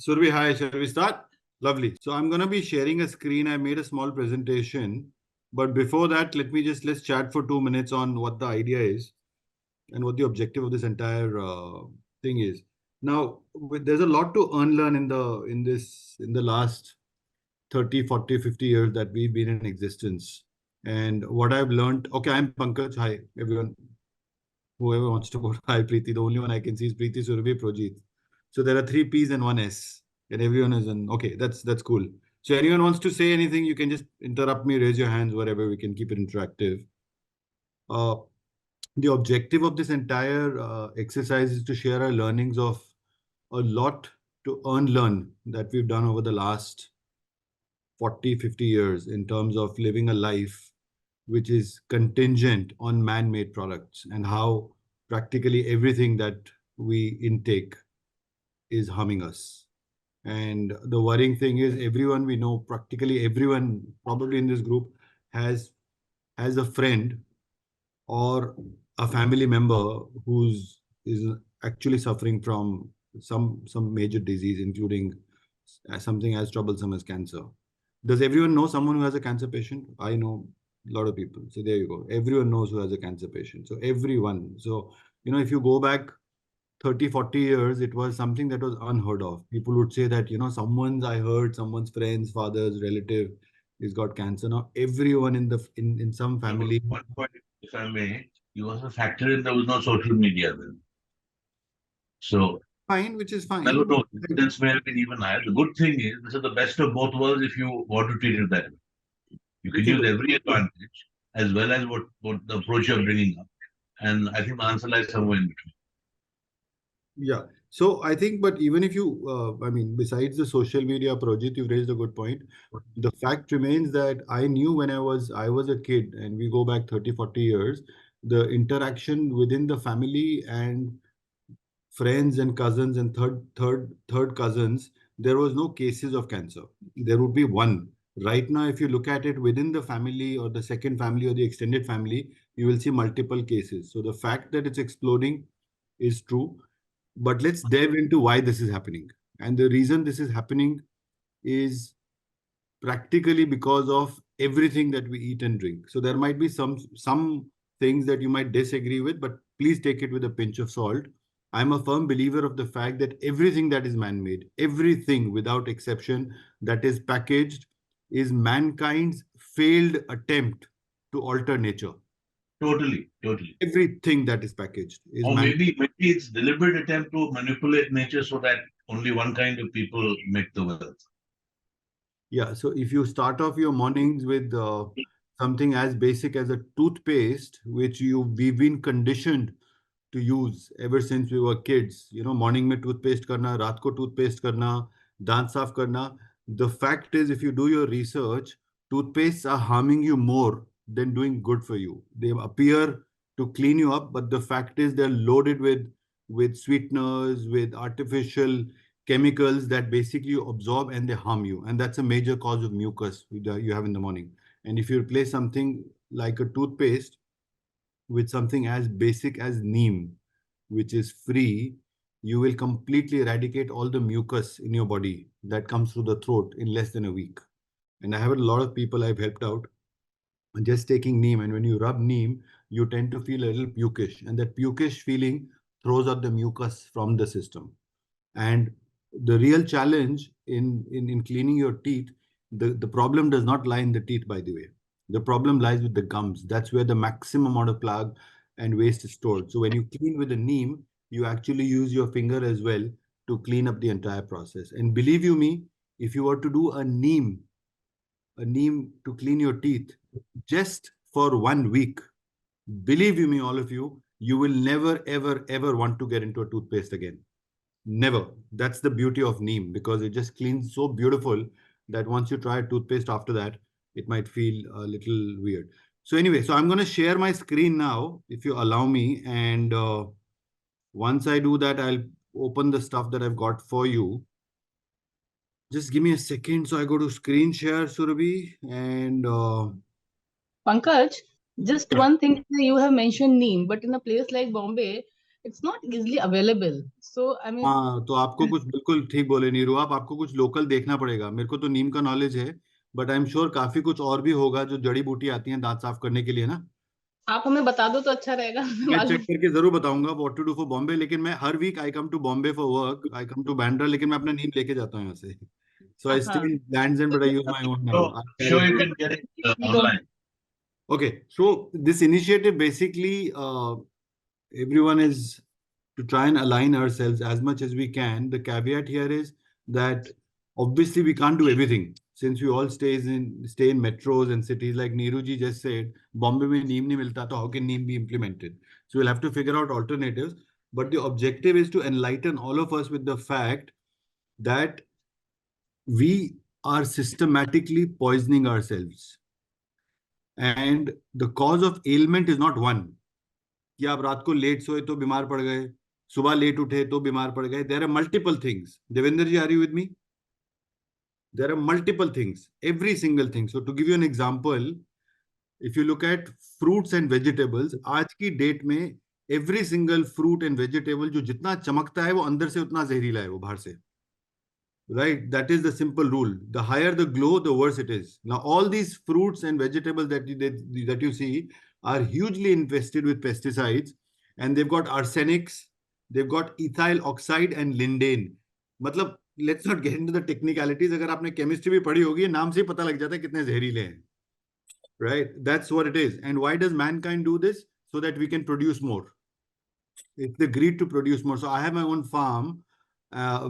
Survi, hi, shall we start? Lovely. So I'm going to be sharing a screen. I made a small presentation. But before that, let's chat for 2 minutes on what the idea is and what the objective of this entire thing is. Now, there's a lot to unlearn in the last 30, 40, 50 years that we've been in existence. And what I've learned, okay, I'm Pankaj. Hi, everyone. Whoever wants to go, hi, Preeti. The only one I can see is Preeti, Surabhi, Projit. So there are three P's and one S, and everyone is in. Okay, that's cool. So anyone wants to say anything, you can just interrupt me, raise your hands, whatever. We can keep it interactive. Uh, the objective of this entire exercise is to share our learnings of a lot to unlearn that we've done over the last 40, 50 years in terms of living a life which is contingent on man-made products and how practically everything that we intake is harming us. And the worrying thing is everyone we know, practically everyone probably in this group has a friend or a family member who's is actually suffering from some major disease, including something as troublesome as cancer. Does everyone know someone who has a cancer patient? I know a lot of people. So there you go. Everyone knows who has a cancer patient. So everyone. So, if you go back 30, 40 years, it was something that was unheard of. People would say that, I heard someone's friend's father's relative is got cancer. Now everyone in some family. One point, if I may, you also factor in there was no social media then. So Fine, which is I fine. don't know, incidence may have been even higher. The good thing is this is the best of both worlds if you want to treat it that way. You can Which is use every advantage as well as what the approach you're bringing up. And I think the answer lies somewhere in between. Yeah. So I think, but even if you, besides the social media project, you've raised a good point. The fact remains that I knew when I was a kid, and we go back 30, 40 years, the interaction within the family and friends and cousins and third cousins, there was no cases of cancer. There would be one. Right now, if you look at it within the family or the second family or the extended family, you will see multiple cases. So the fact that it's exploding is true. But let's delve into why this is happening. And the reason this is happening is practically because of everything that we eat and drink. So there might be some things that you might disagree with, but please take it with a pinch of salt. I'm a firm believer of the fact that everything that is man-made, everything without exception that is packaged, is mankind's failed attempt to alter nature. Totally, totally. Everything that is packaged is Or man. maybe it's deliberate attempt to manipulate nature so that only one kind of people make the wealth. Yeah, so if you start off your mornings with something as basic as a toothpaste, which we've been conditioned to use ever since we were kids, morning में toothpaste करना, रात को toothpaste करना, दांत साफ करना. The fact is, if you do your research, toothpastes are harming you more than doing good for you. They appear to clean you up, but the fact is they're loaded with sweeteners, with artificial chemicals that basically you absorb and they harm you. And that's a major cause of mucus you have in the morning. And if you replace something like a toothpaste with something as basic as neem, which is free, you will completely eradicate all the mucus in your body that comes through the throat in less than a week. And I have a lot of people I've helped out just taking neem. And when you rub neem, you tend to feel a little pukish. And that pukish feeling throws out the mucus from the system. And the real challenge in cleaning your teeth, the problem does not lie in the teeth, by the way. The problem lies with the gums. That's where the maximum amount of plaque and waste is stored. So when you clean with the neem, you actually use your finger as well to clean up the entire process. And believe you me, if you were to do a neem to clean your teeth just for 1 week, believe you me, all of you, you will never, ever, ever want to get into a toothpaste again. Never. That's the beauty of neem, because it just cleans so beautiful that once you try a toothpaste after that, it might feel a little weird. So anyway, so I'm going to share my screen now, if you allow me. And once I do that, I'll open the stuff that I've got for you. Just give me a second. So I go to screen share, Surabhi, and Pankaj, just one thing, you have mentioned neem, but in a place like Bombay, it's not easily available. So I mean, हाँ, तो आपको कुछ बिल्कुल ठीक बोले नीरू आप, आपको कुछ लोकल देखना पड़ेगा। मेरे को तो नीम का नॉलेज है, बट आई एम श्योर काफी कुछ और भी होगा जो जड़ी बूटी आती हैं दांत साफ करने के लिए ना। आप हमें बता दो तो अच्छा रहेगा, हमें मैं चेक मालूम। करके जरूर बताऊंगा what to do for Bombay, लेकिन मैं हर week I come to Bombay for work, I come to Bandra, लेकिन मैं अपना नीम लेके जाता हूँ यहाँ से। सो आई स्टे हाँ, in lands and but I use my own now, So I sure carry you it. can get it we don't. online. Okay, so this initiative basically, everyone is to try and align ourselves as much as we can. The caveat here is that obviously we can't do everything since we all stay in metros and cities. Like Neeruji just said, Bombay mein neem nahi milta, so how can neem be implemented? So we'll have to figure out alternatives. But the objective is to enlighten all of us with the fact that we are systematically poisoning ourselves. And the cause of ailment is not one. कि आप रात को late सोए तो बीमार पड़ गए, सुबह लेट उठे तो बीमार पड़ गए. There are multiple things. Devendra ji, are you with me? There are multiple things, every single thing. So to give you an example, if you look at fruits and vegetables, आज की डेट में every single fruit and vegetable जो जितना चमकता है वो अंदर से उतना जहरीला है वो बाहर से. Right? That is the simple rule. The higher the glow, the worse it is. Now, all these fruits and vegetables that you see are hugely infested with pesticides, and they've got arsenics, they've got ethyl oxide and lindane. मतलब let's not get into the technicalities. अगर आपने chemistry भी पढ़ी होगी, नाम से ही पता लग जाता है कितने जहरीले हैं. Right? That's what it is. And why does mankind do this? So that we can produce more. It's the greed to produce more. So I have my own farm.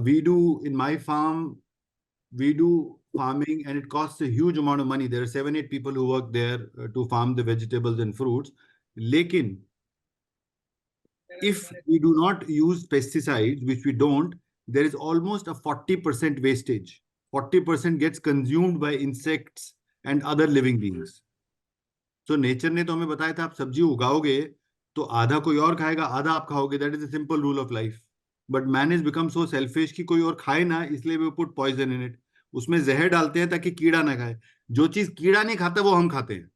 We do in my farm, we do farming and it costs a huge amount of money. There are 7-8 people who work there to farm the vegetables and fruits. Lekin, if we do not use pesticides, which we don't, there is almost a 40% wastage. 40% gets consumed by insects and other living beings. So nature ने तो हमें बताया था आप सब्जी उगाओगे तो आधा कोई और खाएगा, आधा आप खाओगे. That is the simple rule of life. But man is become so selfish कि कोई और खाए ना, इसलिए we put poison in it. उसमें जहर डालते हैं ताकि कीड़ा ना खाए. जो चीज कीड़ा नहीं खाता वो हम खाते हैं.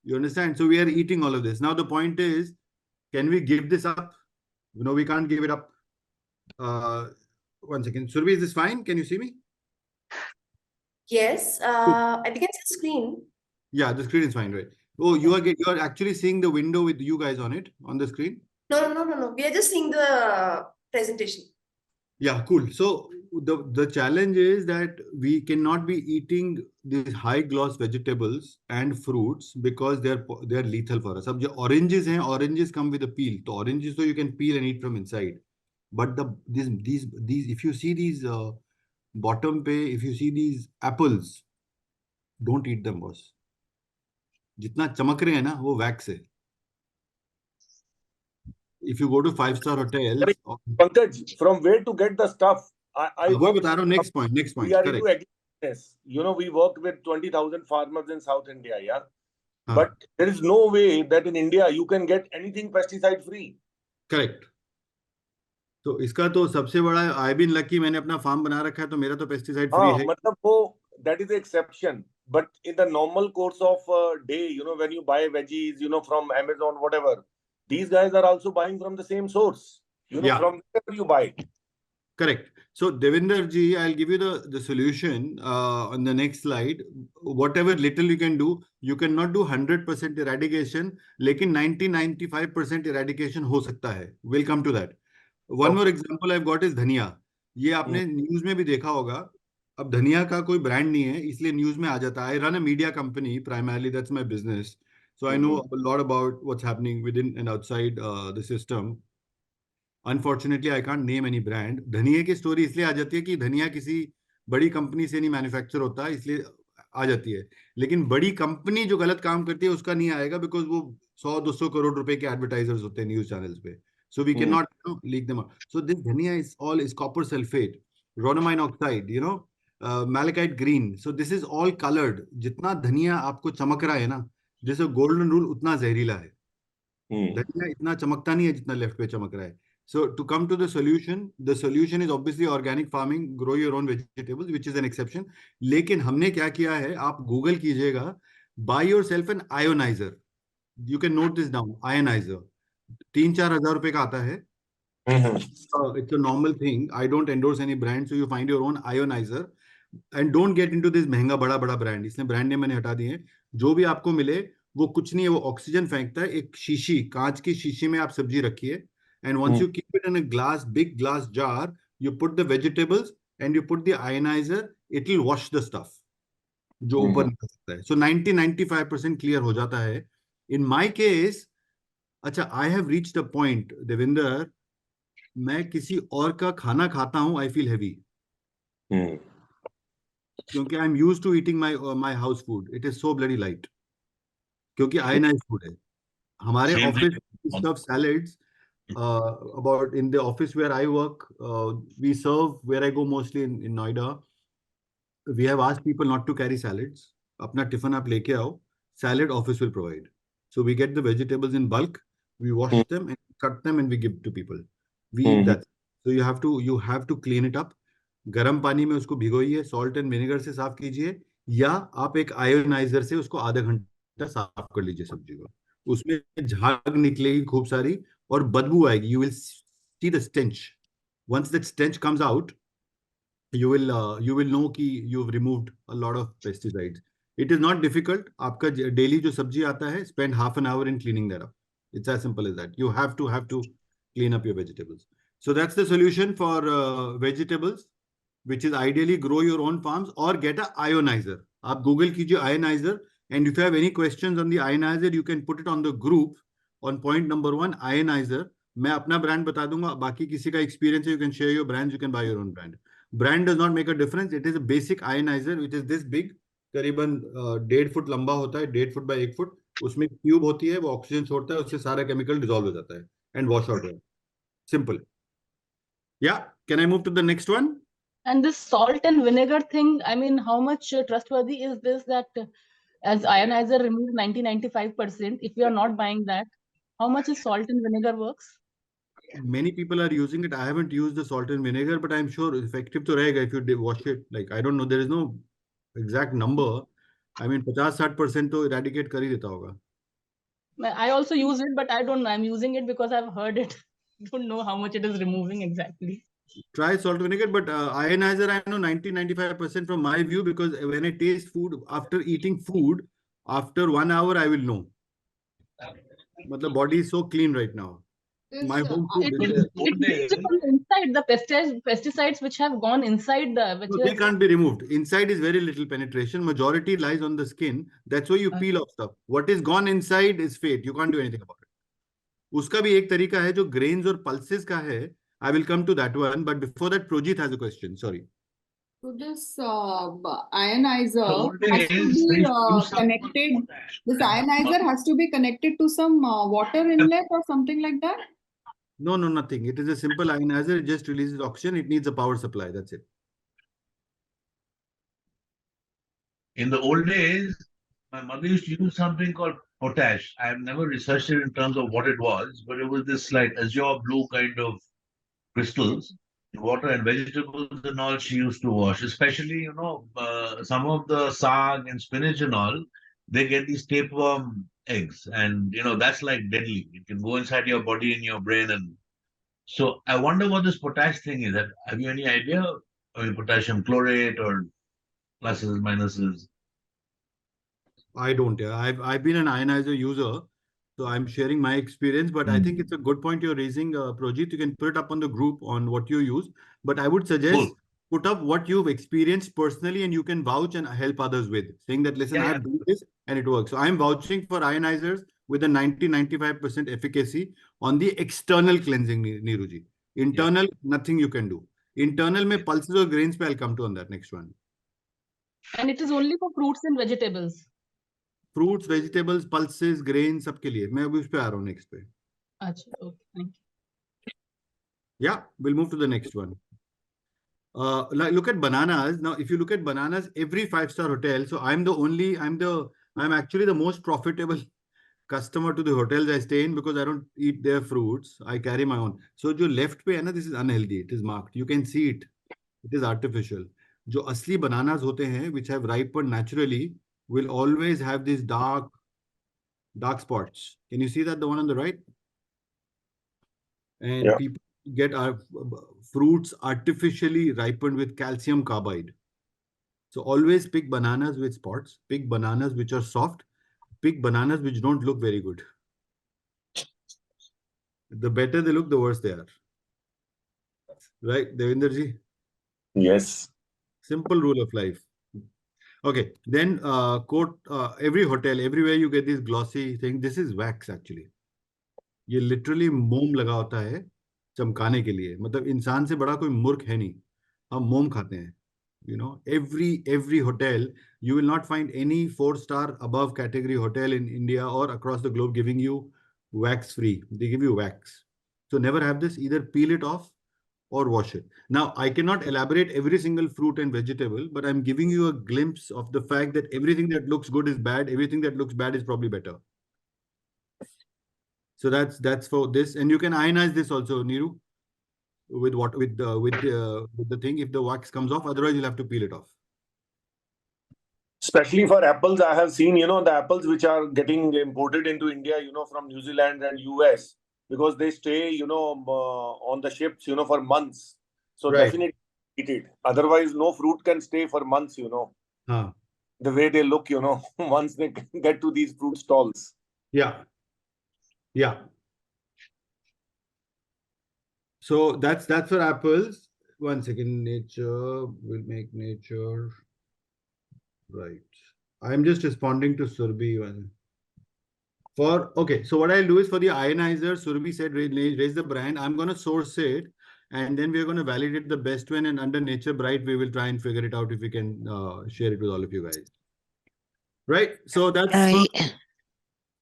You understand? So we are eating all of this. Now the point is, can we give this up? No, we can't give it up. One second. Survi, is this fine? Can you see me? Yes, Cool. I can see the screen. Yeah, the screen is fine, right? Oh, you are actually seeing the window with you guys on it on the screen? No. We are just seeing the presentation. Yeah, cool. So the challenge is that we cannot be eating these high gloss vegetables and fruits because they're lethal for us. अब जो oranges हैं, oranges come with a peel. So oranges so you can peel and eat from inside. But these if you see these bottom pay, if you see these apples, don't eat them, boss. जितना चमक रहे हैं ना वो wax है. If you go to 5-star hotels, Pankaj, from where to get the stuff? I वो work बता रहा हूँ. Next point, we are into correct. agribusiness. You know, we work with 20,000 farmers in South India, yeah. हाँ. But there is no way that in India you can get anything pesticide free. Correct. तो इसका तो सबसे बड़ा I been lucky, मैंने अपना farm बना रखा है तो मेरा तो पेस्टिसाइड फ्री हाँ, है. मतलब वो that is the exception. But in the normal course of day, you know, when you buy veggies, you know, from Amazon, whatever, these guys are also buying from the same source. You know, Yeah. from where you buy. Correct. So Devinder ji, I'll give you the solution on the next slide. Whatever little you can do, you cannot do 100% eradication, लेकिन 90-95% eradication हो सकता है. We'll come to that. One more example I've got is धनिया. ये आपने news में भी देखा होगा. अब धनिया का कोई ब्रांड नहीं है इसलिए न्यूज में आ जाता है. I run a media company primarily, that's my business. So I know a lot about what's happening within and outside the system. Unfortunately I can't name any brand. धनिया की स्टोरी इसलिए आ जाती है कि धनिया किसी बड़ी कंपनी से नहीं मैन्युफैक्चर होता, इसलिए आ जाती है. लेकिन बड़ी कंपनी जो गलत काम करती है उसका नहीं आएगा बिकॉज वो 100-200 करोड़ रुपए के एडवर्टाइजर्स होते हैं न्यूज चैनल्स पे. So we can not leak them. So this dhaniya is all is copper sulphate, rhodamine oxide, malachite green. So this is all coloured. जितना धनिया आपको चमक रहा है ना, जैसे गोल्डन रूल उतना जहरीला है. धनिया इतना चमकता नहीं है जितना लेफ्ट पे चमक रहा है. So to come to the solution is obviously organic farming, grow your own vegetables, which is an exception. लेकिन हमने क्या किया है, आप गूगल कीजिएगा, buy yourself an ionizer. You can note this down. Ionizer. 3-4 हजार रुपए का आता है. It's a normal thing. I don't endorse any brand, so you find your own ionizer and don't get into this महंगा बड़ा बड़ा brand. इसलिए brand name मैंने हटा दिए हैं. जो भी आपको मिले वो कुछ नहीं है, वो ऑक्सीजन फेंकता है. एक शीशी, कांच की शीशी में आप सब्जी रखिए, and once you keep it in a glass, big glass jar, you put the vegetables and you put the ionizer, it will wash the stuff जो ऊपर निकल सकता है. So 90-95% clear हो जाता है. In my case, अच्छा, I have reached a point, Devinder, मैं किसी और का खाना खाता हूं, आई फील हैवी, क्योंकि I am use to eating my house food. It is so bloody light, क्योंकि आयनाइज फूड है. हमारे Same office thing. Stuff salads about in the office where I work, we serve, where I go mostly in Noida, we have asked people not to carry salads. अपना tiffin आप लेके आओ, salad office will provide. So we get the vegetables in bulk, we wash them and cut them and we give to people. We eat that. So you have to clean it up. गर्म पानी में उसको भिगोइए, salt and vinegar से साफ कीजिए, या आप एक आयोनाइजर से उसको आधा घंटा साफ कर लीजिए सब्जी को. उसमें झाग निकलेगी खूब सारी और बदबू आएगी. You will see the stench. Once that stench comes out, you will know कि you've removed a lot of pesticides. It is not difficult. आपका daily जो सब्जी आता है, spend half an hour in cleaning that up. It's as simple as that. You have to clean up your vegetables. So that's the solution for vegetables, which is ideally grow your own farms or get a ionizer. आप Google कीजिए ionizer, and if you have any questions on the ionizer, you can put it on the group on point number 1, ionizer. मैं अपना brand बता दूंगा, बाकी किसी का experience है, you can share your brands, you can buy your own brand. Brand does not make a difference. It is a basic ionizer which is this big, करीबन 1.5 foot लंबा होता है, 1.5 फुट बाय 1 फुट. उसमें tube होती है, वो oxygen छोड़ता है, उससे सारा केमिकल डिसॉल्व हो जाता है एंड वॉश आउट है. Simple. Yeah, can I move to the next one? And this salt and vinegar thing, I mean, how much trustworthy is this, that as ionizer removes 90-95%, if we are not buying that, how much is salt and vinegar works? Many people are using it. I haven't used the salt and vinegar, but I'm sure effective to रहेगा if you wash it. Like, I don't know, there is no exact number. I mean, 50-60% तो eradicate कर ही देता होगा. I also use it, but I don't know. I'm using it because I've heard it. Don't know how much it is removing exactly. Try salt vinegar, but ionizer, I know 90-95% from my view, because when I taste food, after eating food, after 1 hour, I will know. But the body is so clean right now. My home food It is from the inside, the pesticides which have gone inside the. Which they can't be removed. Inside is very little penetration. Majority lies on the skin. That's why you peel off stuff. What is gone inside is fate. You can't do anything about it. उसका भी एक तरीका है जो grains और pulses का है. I will come to that one, but before that, Projit has a question. Sorry. So this ionizer The has to is be connected. This ionizer has to be connected to some water inlet or something like that. No, nothing. It is a simple ionizer. It just releases oxygen. It needs a power supply. That's it. In the old days, my mother used to use something called potash. I have never researched it in terms of what it was, but it was this like azure blue kind of crystals in water, and vegetables and all she used to wash. Especially, some of the saag and spinach and all, they get these tapeworm eggs, and that's like deadly. It can go inside your body and your brain, and so I wonder what this potash thing is. Have you any idea? I mean, potassium chlorate or pluses, minuses? I don't. Yeah, I've been an ionizer user, so I'm sharing my experience. But I think it's a good point you're raising, Projit. You can put it up on the group on what you use. But I would suggest Cool. put up what you've experienced personally, and you can vouch and help others with, saying that listen, Yeah, I've done this and it works. So I'm vouching for ionizers with a 90-95% efficacy on the external cleansing, Neeruji. Internal, nothing you can do. Internal में pulses or grains पे I'll come to on that next one. And it is only for fruits and vegetables. Fruits, vegetables, pulses, grains, सबके लिए. मैं अभी उस पे आ रहा हूँ next पे. Achha, okay, thank you. Yeah, we'll move to the next one. Look at bananas. Now, if you look at bananas, every 5-star hotel. So I'm actually the most profitable customer to the hotels I stay in, because I don't eat their fruits. I carry my own. So जो left पे है ना, this is unhealthy. It is marked. You can see it. It is artificial. जो असली bananas होते हैं, which have ripened naturally, will always have this dark dark spots. Can you see that, the one on the right? And Yeah. people get our fruits artificially ripened with calcium carbide. So always pick bananas with spots, pick bananas which are soft, pick bananas which don't look very good. The better they look, the worse they are. Right, Devinderji? Yes. Simple rule of life. Okay, then quote, every hotel, everywhere you get this glossy thing. This is wax actually. ये literally मोम लगा होता है चमकाने के लिए, मतलब इंसान से बड़ा कोई मूर्ख है नहीं, हम मोम खाते हैं. You know, every hotel, you will not find any 4-star above category hotel in India or across the globe giving you wax free. They give you wax. So never have this. Either peel it off or wash it. Now, I cannot elaborate every single fruit and vegetable, but I'm giving you a glimpse of the fact that everything that looks good is bad. Everything that looks bad is probably better. So that's for this, and you can ionize this also, Niru, with what with the thing. If the wax comes off, otherwise you'll have to peel it off. Especially for apples, I have seen, the apples which are getting imported into India, from New Zealand and US, because they stay, on the ships, for months. So Right. definitely eat it. Otherwise, no fruit can stay for months, Huh. the way they look, once they get to these fruit stalls. Yeah. Yeah. So that's for apples. 1 second. Nature will make nature. Right. I'm just responding to Surbi one. Okay, so what I'll do is for the ionizer, Surbi said raise the brand. I'm going to source it, and then we're going to validate the best one. And under Nature Bright, we will try and figure it out if we can share it with all of you guys. Right. So that's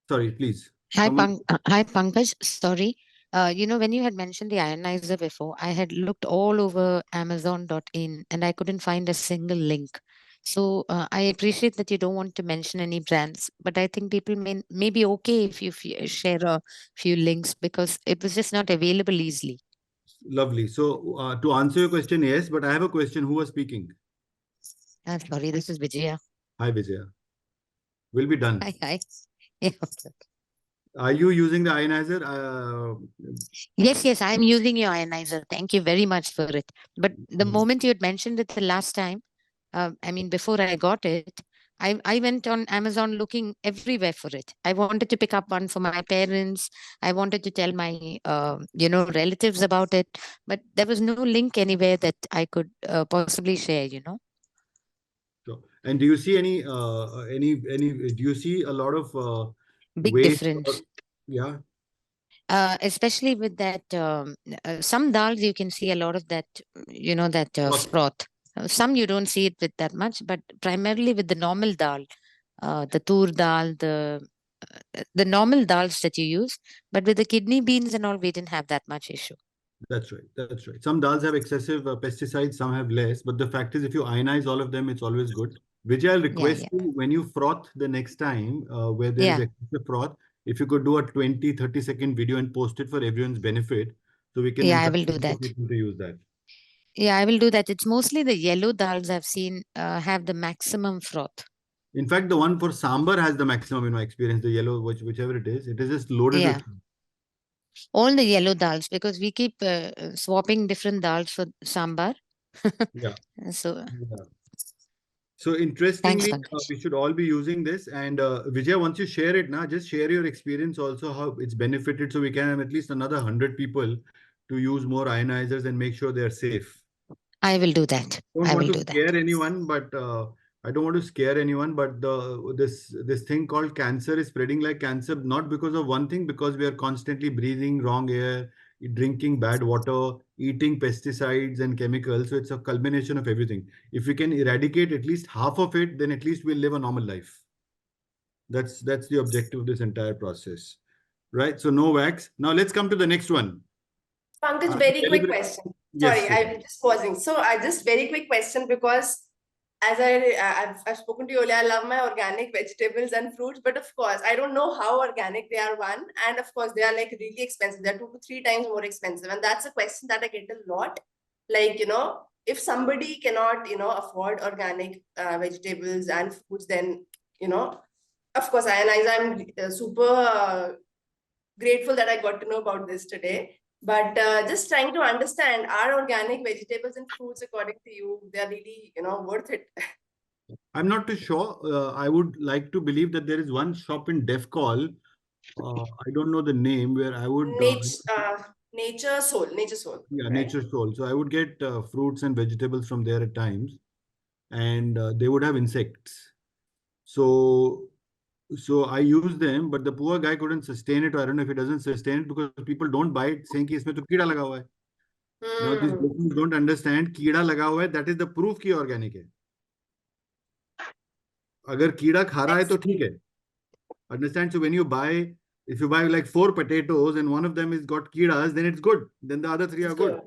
sorry, please. Hi, Someone... Hi, Pankaj. Sorry. When you had mentioned the ionizer before, I had looked all over Amazon.in and I couldn't find a single link. So I appreciate that you don't want to mention any brands, but I think people may be okay if you share a few links because it was just not available easily. Lovely. So to answer your question, yes, but I have a question. Who was speaking? Sorry, this is Vijaya. Hi, Vijaya. We'll be done. Hi. Yeah. Are you using the ionizer? Yes, I'm using your ionizer. Thank you very much for it. But the moment you had mentioned it the last time, before I got it, I went on Amazon looking everywhere for it. I wanted to pick up one for my parents. I wanted to tell my, relatives about it, but there was no link anywhere that I could possibly share, Sure. And do you see any, do you see a lot of Big waste? difference. Yeah. Especially with that, some dals you can see a lot of that, froth. Some you don't see it with that much, but primarily with the normal dal, the tur dal, the normal dals that you use. But with the kidney beans and all, we didn't have that much issue. That's right. That's right. Some dals have excessive pesticides, some have less. But the fact is, if you ionize all of them, it's always good. Vijay, I'll request you, when you froth the next time, where there is excessive froth, if you could do a 20-30 second video and post it for everyone's benefit, so we can I will do that. people to use that. Yeah, I will do that. It's mostly the yellow dals I've seen have the maximum froth. In fact, the one for sambar has the maximum in my experience, the yellow, whichever it is just loaded with. All the yellow dals, because we keep swapping different dals for sambar. Yeah. So, So interestingly, thanks, we should all be using this. And Vijay, once you share it, just share your experience also, how it's benefited, so we can have at least another 100 people to use more ionizers and make sure they're safe. I will do that. I don't want to scare anyone, but this thing called cancer is spreading like cancer, not because of one thing, because we are constantly breathing wrong air, drinking bad water, eating pesticides and chemicals. So it's a culmination of everything. If we can eradicate at least half of it, then at least we'll live a normal life. That's the objective of this entire process, right? So no wax. Now let's come to the next one. Pankaj, very quick question. Sorry, I'm just pausing. So I just very quick question, because as I've spoken to you earlier, I love my organic vegetables and fruits, but of course, I don't know how organic they are, one. And of course, they are like really expensive. They're 2 to 3 times more expensive. And that's a question that I get a lot. Like, if somebody cannot, afford organic vegetables and fruits, then, Of course, I'm super grateful that I got to know about this today. But just trying to understand, are organic vegetables and fruits, according to you, they're really, worth it? I'm not too sure. I would like to believe that there is one shop in Defcall. I don't know the name where I would. Nature Soul. Yeah, Right? Nature Soul. So I would get fruits and vegetables from there at times, and they would have insects. So I use them, but the poor guy couldn't sustain it. Or I don't know if he doesn't sustain it because people don't buy it saying कि इसमें तो कीड़ा लगा हुआ है. Now these people don't understand कीड़ा लगा हुआ है. That is the proof कि organic है. अगर कीड़ा खा रहा है तो ठीक है. Understand? So when you buy, if you buy like 4 potatoes and one of them is got kidas, then it's good. Then the other 3 are good.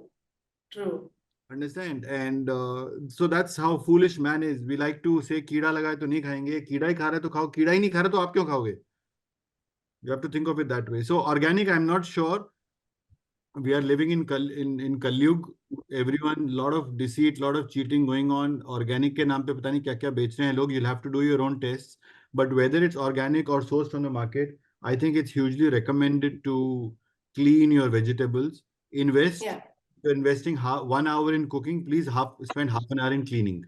True. Understand? And so that's how foolish man is. We like to say कीड़ा लगा है तो नहीं खाएंगे. कीड़ा ही खा रहा है तो खाओ. कीड़ा ही नहीं खा रहा तो आप क्यों खाओगे? You have to think of it that way. So organic, I'm not sure. We are living in Kalyug. Everyone, lot of deceit, lot of cheating going on. Organic के नाम पे पता नहीं क्या क्या बेच रहे हैं लोग. You'll have to do your own tests. But whether it's organic or sourced from the market, I think it's hugely recommended to clean your vegetables. Invest. Yeah. You're investing 1 hour in cooking. Please spend half an hour in cleaning.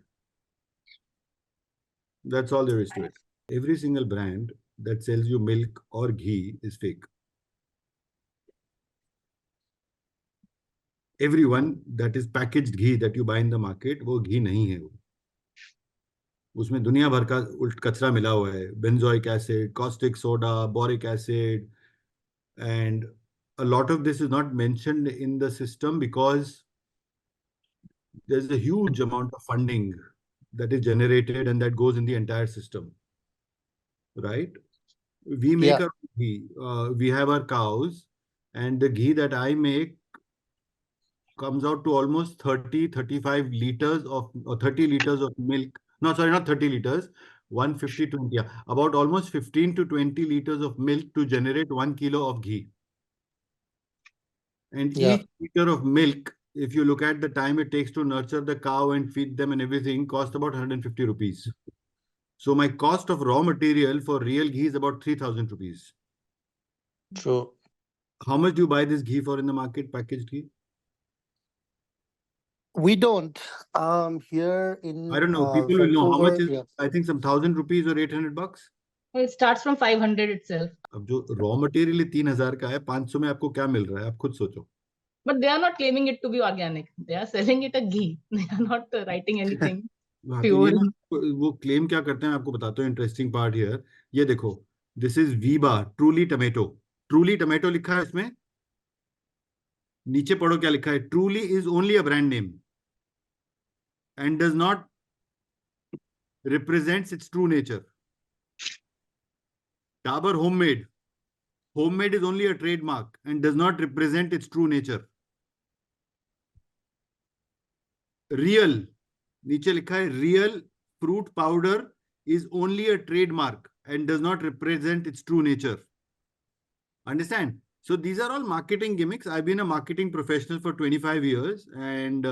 That's all there is to it. Every single brand that sells you milk or ghee is fake. Everyone that is packaged ghee that you buy in the market, वो घी नहीं है वो. उसमें दुनिया भर का उल्ट कचरा मिला हुआ है. Benzoic acid, caustic soda, boric acid, and a lot of this is not mentioned in the system because there's a huge amount of funding that is generated and that goes in the entire system, right? We make our ghee. We have our cows, and the ghee that I make comes out to almost 35 liters of, or 30 liters of milk. No, sorry, not 30 liters, 150 to, yeah, about almost 15 to 20 liters of milk to generate 1 kilo of ghee. And each liter of milk, if you look at the time it takes to nurture the cow and feed them and everything, cost about 150 rupees. So my cost of raw material for real ghee is about 3,000 rupees. True. How much do you buy this ghee for in the market, packaged ghee? We don't. Here in I don't know. People will know how much is. Yeah. I think some 1,000 rupees or 800 bucks. It starts from 500 itself. अब जो raw material 3,000 का है, 500 में आपको क्या मिल रहा है? आप खुद सोचो. But they are not claiming it to be organic. They are selling it a ghee. They are not writing anything हाँ, तो pure. ये ना वो क्लेम क्या करते हैं आपको बताता हूँ. Interesting part here. ये देखो, this is Veeba truly tomato. Truly tomato लिखा है इसमें. नीचे पढ़ो क्या लिखा है. Truly is only a brand name and does not represents its true nature. Dabur homemade. Homemade is only a trademark and does not represent its true nature. Real, नीचे लिखा है real fruit powder is only a trademark and does not represent its true nature. Understand? So these are all marketing gimmicks. I've been a marketing professional for 25 years, and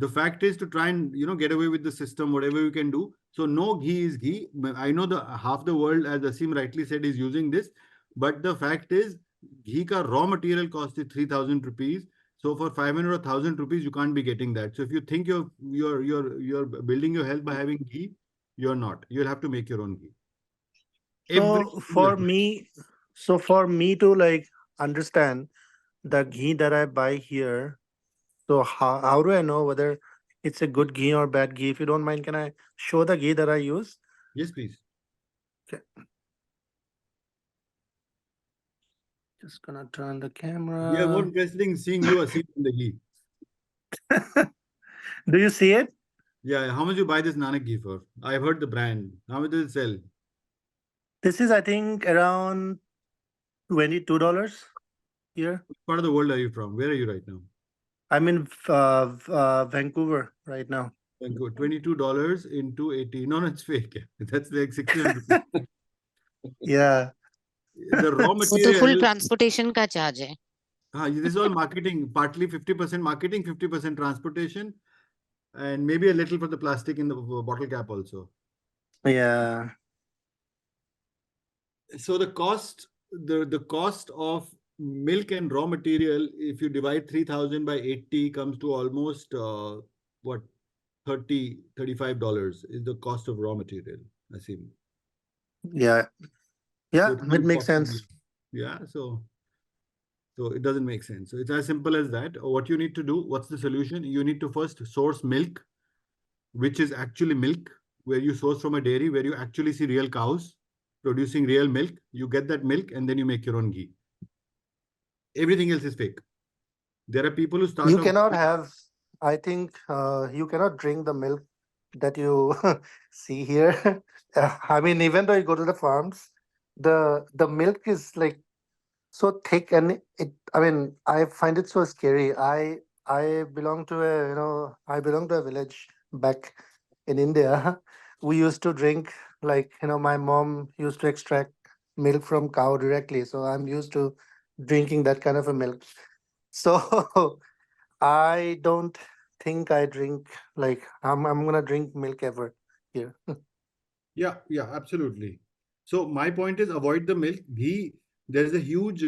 the fact is to try and get away with the system, whatever you can do. So no ghee is ghee. I know the half the world, as Asim rightly said, is using this, but the fact is ghee ka raw material cost is 3,000 rupees. So for 500 or 1,000 rupees, you can't be getting that. So if you think you're building your health by having ghee, you're not. You'll have to make your own ghee. So for me to like understand the ghee that I buy here, so how do I know whether it's a good ghee or bad ghee? If you don't mind, can I show the ghee that I use? Yes, please. Okay. Just gonna turn the camera. We are more interested in seeing you Asim in the ghee. Do you see it? Yeah. How much you buy this Nanak ghee for? I've heard the brand. How much does it sell? This is, I think, around $22 here. What part of the world are you from? Where are you right now? I'm in Vancouver right now. Vancouver. $22 into 80. No, it's fake. That's like 600 rupees. Yeah. The raw वो तो material. full transportation का charge है. This is all marketing. Partly 50% marketing, 50% transportation, and maybe a little for the plastic in the bottle cap also. Yeah. So the cost of milk and raw material, if you divide 3,000 by 80, comes to almost what, $35 is the cost of raw material, I see. Yeah. Yeah, So it's it not makes possible. sense. Yeah, so it doesn't make sense. So it's as simple as that. What you need to do, what's the solution? You need to first source milk, which is actually milk, where you source from a dairy, where you actually see real cows producing real milk. You get that milk and then you make your own ghee. Everything else is fake. There are people who start You off. cannot have, I think, you cannot drink the milk that you see here. I mean, even though you go to the farms, the milk is like so thick, and I mean, I find it so scary. I belong to a, I belong to a village back in India. We used to drink, like, my mom used to extract milk from cow directly, so I'm used to drinking that kind of a milk. So I don't think I drink, like, I'm gonna drink milk ever here. Yeah, yeah, absolutely. So my point is avoid the milk. Ghee, there's a huge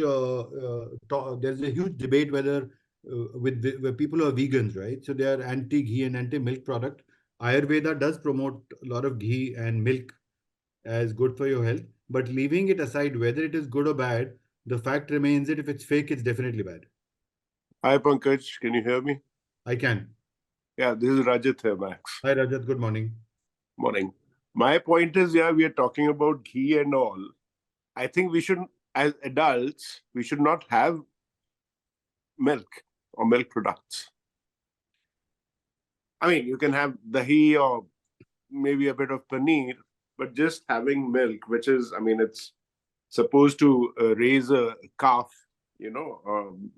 debate whether where people who are vegans, right? So they are anti ghee and anti milk product. Ayurveda does promote a lot of ghee and milk as good for your health, but leaving it aside whether it is good or bad, the fact remains that if it's fake, it's definitely bad. Hi, Pankaj. Can you hear me? I can. Yeah, this is Rajat here, Max. Hi, Rajat. Good morning. Morning. My point is, yeah, we are talking about ghee and all. I think we should, as adults, we should not have milk or milk products. I mean, you can have dahi or maybe a bit of paneer, but just having milk, which is, I mean, it's supposed to raise a calf,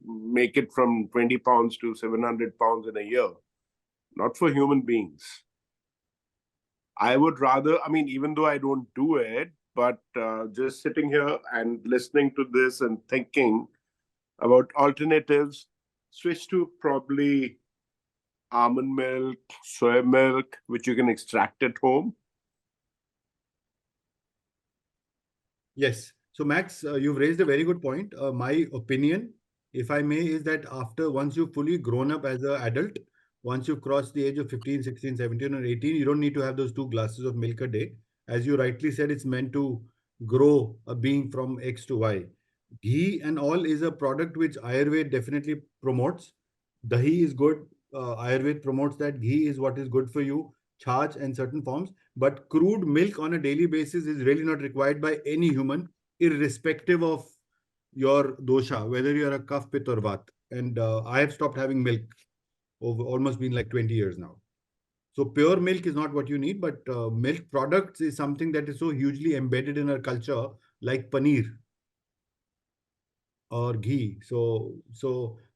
make it from 20 pounds to 700 pounds in a year, not for human beings. I would rather, I mean, even though I don't do it, but just sitting here and listening to this and thinking about alternatives, switch to probably almond milk, soy milk, which you can extract at home. Yes. So, Max, you've raised a very good point. My opinion, if I may, is that once you've fully grown up as an adult, once you've crossed the age of 15, 16, 17, or 18, you don't need to have those 2 glasses of milk a day. As you rightly said, it's meant to grow a being from X to Y. Ghee and all is a product which Ayurveda definitely promotes. Dahi is good. Ayurveda promotes that. Ghee is what is good for you. Charge and certain forms. But crude milk on a daily basis is really not required by any human, irrespective of your dosha, whether you're a kapha, pitta, or vat. And I have stopped having milk over almost been like 20 years now. So pure milk is not what you need, but milk products is something that is so hugely embedded in our culture, like paneer or ghee. So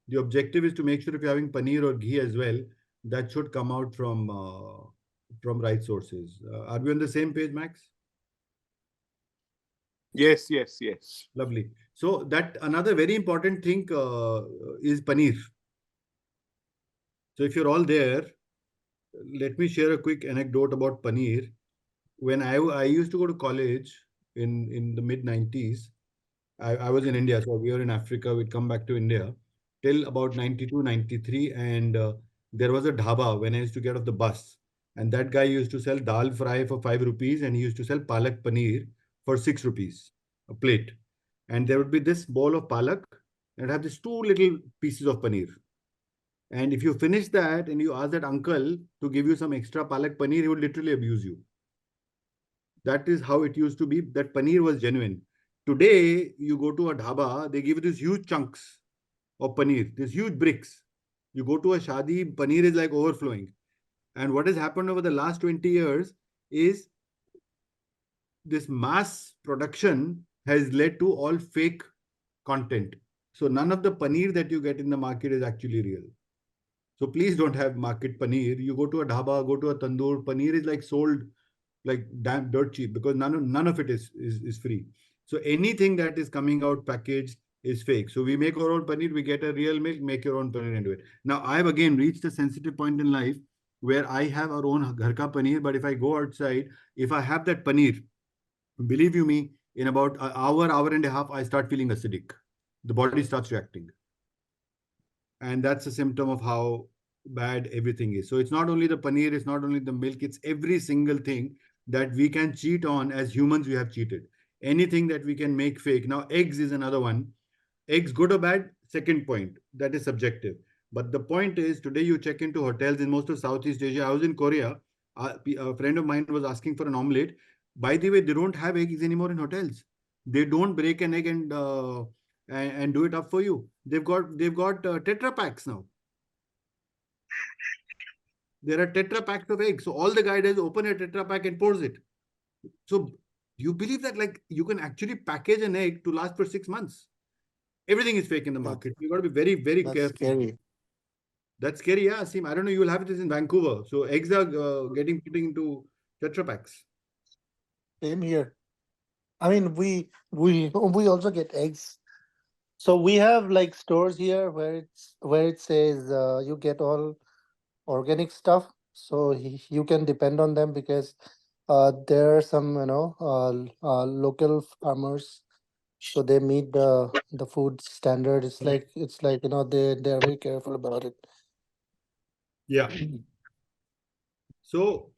the objective is to make sure if you're having paneer or ghee as well, that should come out from right sources. Are we on the same page, Max? Yes, yes, yes. Lovely. So that another very important thing is paneer. So if you're all there, let me share a quick anecdote about paneer. When I used to go to college in the mid 90s, I was in India, so we were in Africa. We'd come back to India till about 92, 93. And there was a dhaba when I used to get off the bus. And that guy used to sell dal fry for 5 rupees and he used to sell palak paneer for 6 rupees a plate. And there would be this bowl of palak and have these 2 little pieces of paneer. And if you finish that and you ask that uncle to give you some extra palak paneer, he would literally abuse you. That is how it used to be. That paneer was genuine. Today, you go to a dhaba, they give you these huge chunks of paneer, these huge bricks. You go to a shadi, paneer is like overflowing. And what has happened over the last 20 years is this mass production has led to all fake content. So none of the paneer that you get in the market is actually real. So please don't have market paneer. You go to a dhaba, go to a tandoor, paneer is like sold like damn dirt cheap because none of it is free. So anything that is coming out packaged is fake. So we make our own paneer, we get a real milk, make your own paneer and do it. Now I have again reached a sensitive point in life where I have our own ghar ka paneer, but if I go outside, if I have that paneer, believe you me, in about an hour and a half, I start feeling acidic. The body starts reacting. And that's a symptom of how bad everything is. So it's not only the paneer, it's not only the milk, it's every single thing that we can cheat on. As humans, we have cheated. Anything that we can make fake. Now, eggs is another one. Eggs, good or bad? Second point. That is subjective. But the point is, today you check into hotels in most of Southeast Asia. I was in Korea. A friend of mine was asking for an omelette. By the way, they don't have eggs anymore in hotels. They don't break an egg and do it up for you. They've got Tetra packs now. There are Tetra packs of eggs. So all the guy does is open a Tetra pack and pours it. So you believe that like you can actually package an egg to last for 6 months? Everything is fake in the market. You got to be very, very careful. Scary. That's scary, yeah, Asim. I don't know. You will have this in Vancouver. So eggs are getting put into Tetra packs. Same here. I mean, we also get eggs. So we have like stores here where it says you get all organic stuff. So you can depend on them because there are some local farmers. So they meet the food standard. It's like they're very careful about it. Yeah. So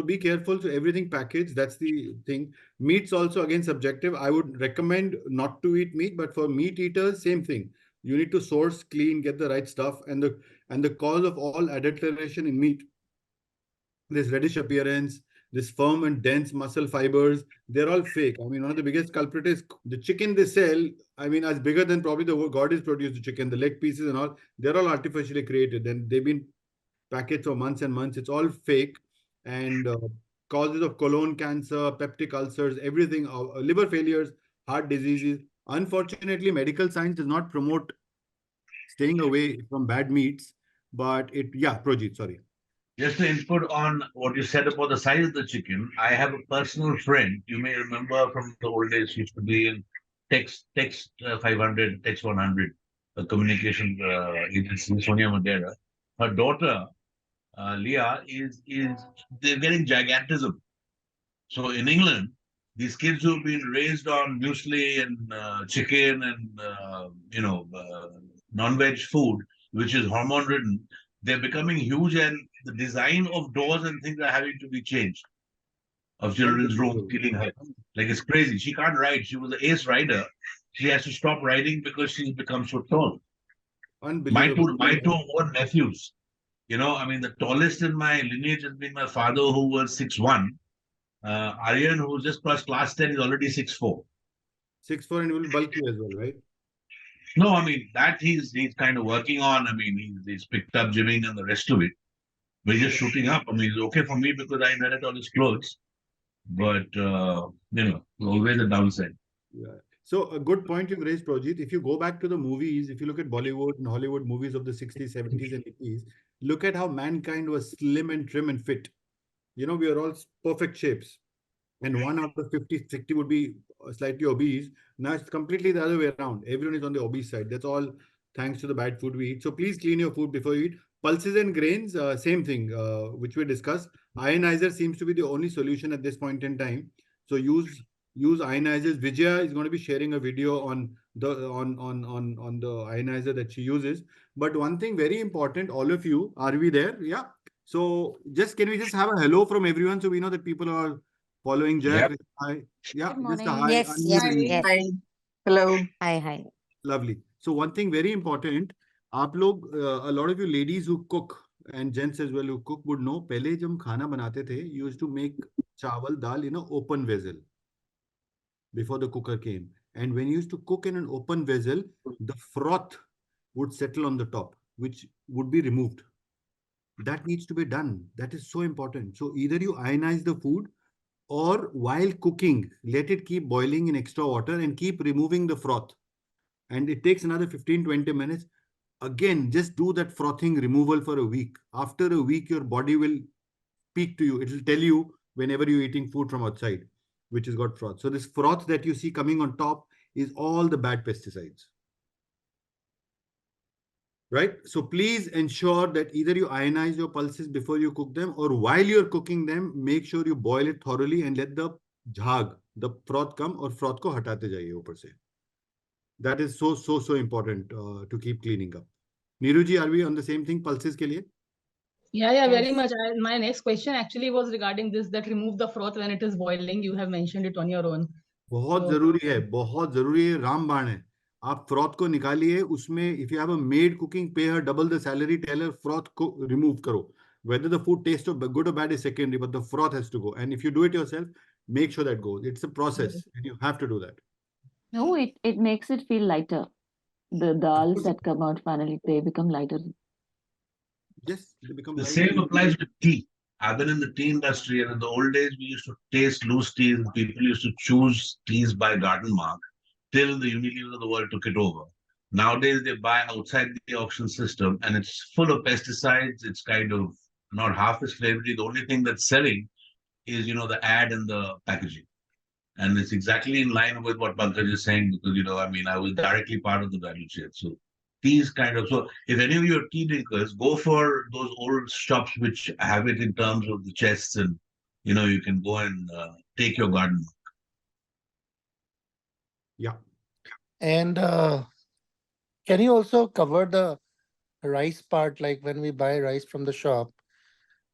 be careful. So everything packaged, that's the thing. Meat's also again subjective. I would recommend not to eat meat, but for meat eaters, same thing. You need to source, clean, get the right stuff, and the cause of all adulteration in meat, this reddish appearance, this firm and dense muscle fibers, they're all fake. I mean, one of the biggest culprit is the chicken they sell. I mean, as bigger than probably the God is produced the chicken, the leg pieces and all, they're all artificially created, and they've been packaged for months and months. It's all fake, and causes of colon cancer, peptic ulcers, everything, liver failures, heart diseases. Unfortunately, medical science does not promote staying away from bad meats, but Projit, sorry. Just to input on what you said about the size of the chicken, I have a personal friend. You may remember from the old days, used to be in Text 500, Text 100, a communication agency, Sonia Madeira. Her daughter, Leah, is they're getting gigantism. So in England, these kids who've been raised on muesli and chicken and non-veg food, which is hormone ridden, they're becoming huge, and the design of doors and things are having to be changed. Of children's rooms, feeling her. Like it's crazy. She can't ride. She was an ace rider. She has to stop riding because she's become so tall. Unbelievable. My two own nephews. I mean, the tallest in my lineage has been my father, who was 6'1". Aryan, who just passed class 10, is already 6'4". 6'4" and will bulky as well, right? No, I mean, that he's kind of working on. I mean, he's picked up gymming and the rest of it. But he's just shooting up. I mean, it's okay for me because I inherit all his clothes. But, always a downside. Yeah. So a good point you've raised, Projit. If you go back to the movies, if you look at Bollywood and Hollywood movies of the 60s, 70s, and 80s, look at how mankind was slim and trim and fit. We are all perfect shapes. And 1 out of 50, 60 would be slightly obese. Now it's completely the other way around. Everyone is on the obese side. That's all thanks to the bad food we eat. So please clean your food before you eat. Pulses and grains, same thing, which we discussed. Ionizer seems to be the only solution at this point in time. So use ionizers. Vijaya is going to be sharing a video on the ionizer that she uses. But one thing very important, all of you, are we there? Yeah. So can we just have a hello from everyone so we know that people are following Jack? Yep. Hi. Yeah, Good just a morning. hi. Yes, yes, yes. Hi. Hello. Hi. Lovely. So one thing very important, a lot of you ladies who cook and gents as well who cook would know, पहले जब हम खाना बनाते थे, used to make chawal dal in an open vessel before the cooker came. And when you used to cook in an open vessel, the froth would settle on the top, which would be removed. That needs to be done. That is so important. So either you ionize the food, or while cooking, let it keep boiling in extra water and keep removing the froth. And it takes another 15-20 minutes. Again, just do that frothing removal for a week. After a week, your body will speak to you. It will tell you whenever you're eating food from outside, which has got froth. So this froth that you see coming on top is all the bad pesticides. Right? So please ensure that either you ionize your pulses before you cook them, or while you're cooking them, make sure you boil it thoroughly and let the jhag, the froth come और froth को हटाते जाइए ऊपर से. That is so important to keep cleaning up. Neeru ji, are we on the same thing? Pulses के लिए? Yeah, very Yes. much. My next question actually was regarding this, that remove the froth when it is boiling. You have mentioned it on your own. बहुत So- जरूरी है, बहुत जरूरी है, रामबाण है. आप फ्रॉथ को निकालिए, उसमें if you have a maid cooking, pay her double the salary, tell her froth को रिमूव करो. Whether the food tastes good or bad is secondary, but the froth has to go. And if you do it yourself, make sure that goes. It's a process, and you have to do that. No, it makes it feel lighter. The dals course. that come out finally, they become lighter. Yes, they become The light. same applies to tea. I've been in the tea industry, and in the old days, we used to taste loose teas, and people used to choose teas by garden mark till the Unilever of the world took it over. Nowadays, they buy outside the auction system, and it's full of pesticides. It's kind of not half as flavory. The only thing that's selling is, the ad and the packaging. And it's exactly in line with what Pankaj is saying, because, I was directly part of the value chain. So these kind of, so if any of you are tea drinkers, go for those old shops which have it in terms of the chests, and, you can go and take your garden. Yeah. And can you also cover the rice part, like when we buy rice from the shop?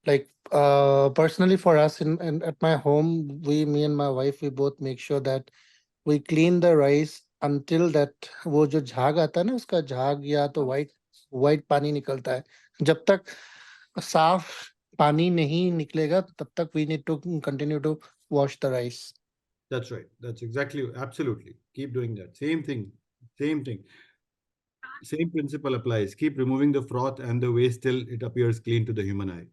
Like personally for us in at my home, me and my wife, we both make sure that we clean the rice until that वो जो झाग आता है ना, उसका झाग या तो white पानी निकलता है. जब तक साफ पानी नहीं निकलेगा, तब तक we need to continue to wash the rice. That's right. That's exactly, absolutely. Keep doing that. Same thing. Same thing. Same principle applies. Keep removing the froth and the waste till it appears clean to the human eye.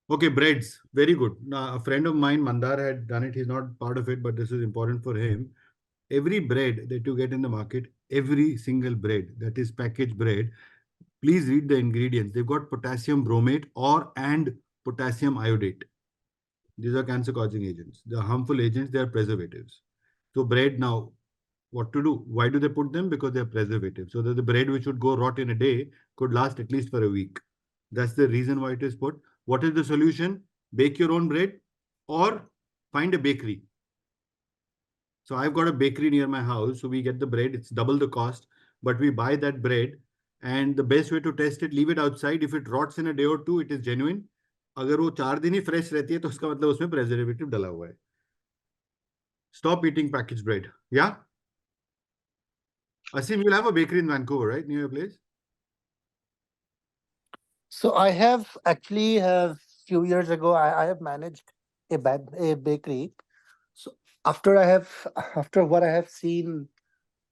Okay, breads. Very good. Now, a friend of mine, Mandar, had done it. He's not part of it, but this is important for him. Every bread that you get in the market, every single bread that is packaged bread, please read the ingredients. They've got potassium bromate and potassium iodate. These are cancer causing agents. They are harmful agents. They are preservatives. So bread now, what to do? Why do they put them? Because they are preservatives. So that the bread which would go rot in a day could last at least for a week. That's the reason why it is put. What is the solution? Bake your own bread or find a bakery. So I've got a bakery near my house. So we get the bread. It's double the cost, but we buy that bread. And the best way to test it, leave it outside. If it rots in a day or two, it is genuine. अगर वो 4 दिन ही fresh रहती है तो उसका मतलब उसमें preservative डला हुआ है. Stop eating packaged bread. Yeah? Asim, you'll have a bakery in Vancouver, right? Near your place? So I have actually few years ago I have managed a bakery. So after what I have seen,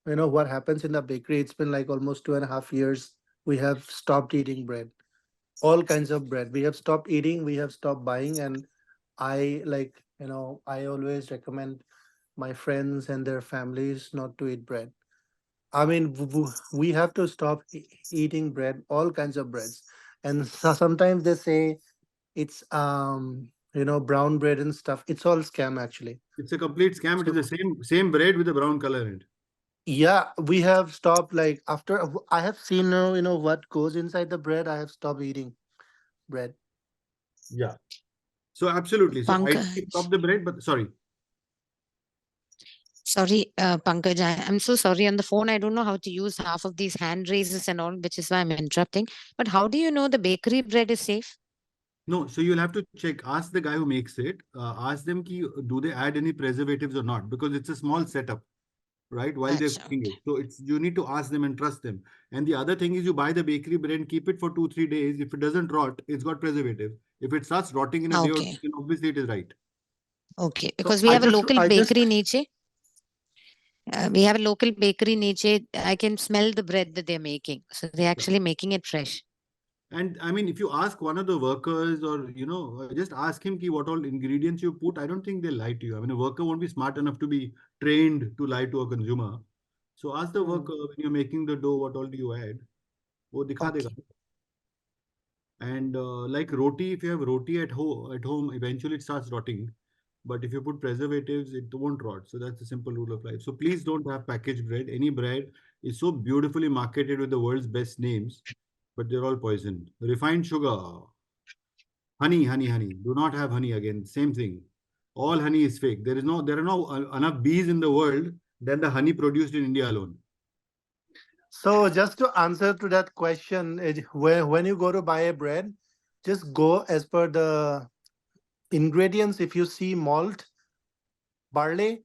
what happens in the bakery, it's been like almost 2.5 years. We have stopped eating bread, all kinds of bread. We have stopped eating. We have stopped buying, and I I always recommend my friends and their families not to eat bread. I mean, we have to stop eating bread, all kinds of breads. And sometimes they say it's brown bread and stuff. It's all scam actually. It's a complete scam. It is the same bread with a brown color in it. Yeah, we have stopped, like after I have seen what goes inside the bread. I have stopped eating bread. Yeah. So absolutely. So I Pankaj. stop the bread, but sorry. Sorry, Pankaj, I'm so sorry. On the phone, I don't know how to use half of these hand raises and all, which is why I'm interrupting. But how do you know the bakery bread is safe? No, so you'll have to check. Ask the guy who makes it. Ask them do they add any preservatives or not? Because it's a small setup, right? While they're Achha, cooking okay. it. So you need to ask them and trust them. And the other thing is, you buy the bakery bread and keep it for 2-3 days. If it doesn't rot, it's got preservative. If it starts rotting in a day or two, Okay. then obviously it is right. Okay. So Because we have a local bakery niche. We have a local bakery niche. I can smell the bread that they're making. So they're actually making it fresh. And I mean, if you ask one of the workers, or just ask him what all ingredients you put, I don't think they'll lie to you. I mean, a worker won't be smart enough to be trained to lie to a consumer. So ask the worker, when you're making the dough, what all do you add? वो दिखा Okay. देगा. And like roti, if you have roti at home, eventually it starts rotting. But if you put preservatives, it won't rot. So that's the simple rule of life. So please don't have packaged bread. Any bread is so beautifully marketed with the world's best names, but they're all poisoned. Refined sugar. Honey. Do not have honey again. Same thing. All honey is fake. There are no enough bees in the world than the honey produced in India alone. So just to answer to that question, when you go to buy a bread, just go as per the ingredients. If you see malt, barley,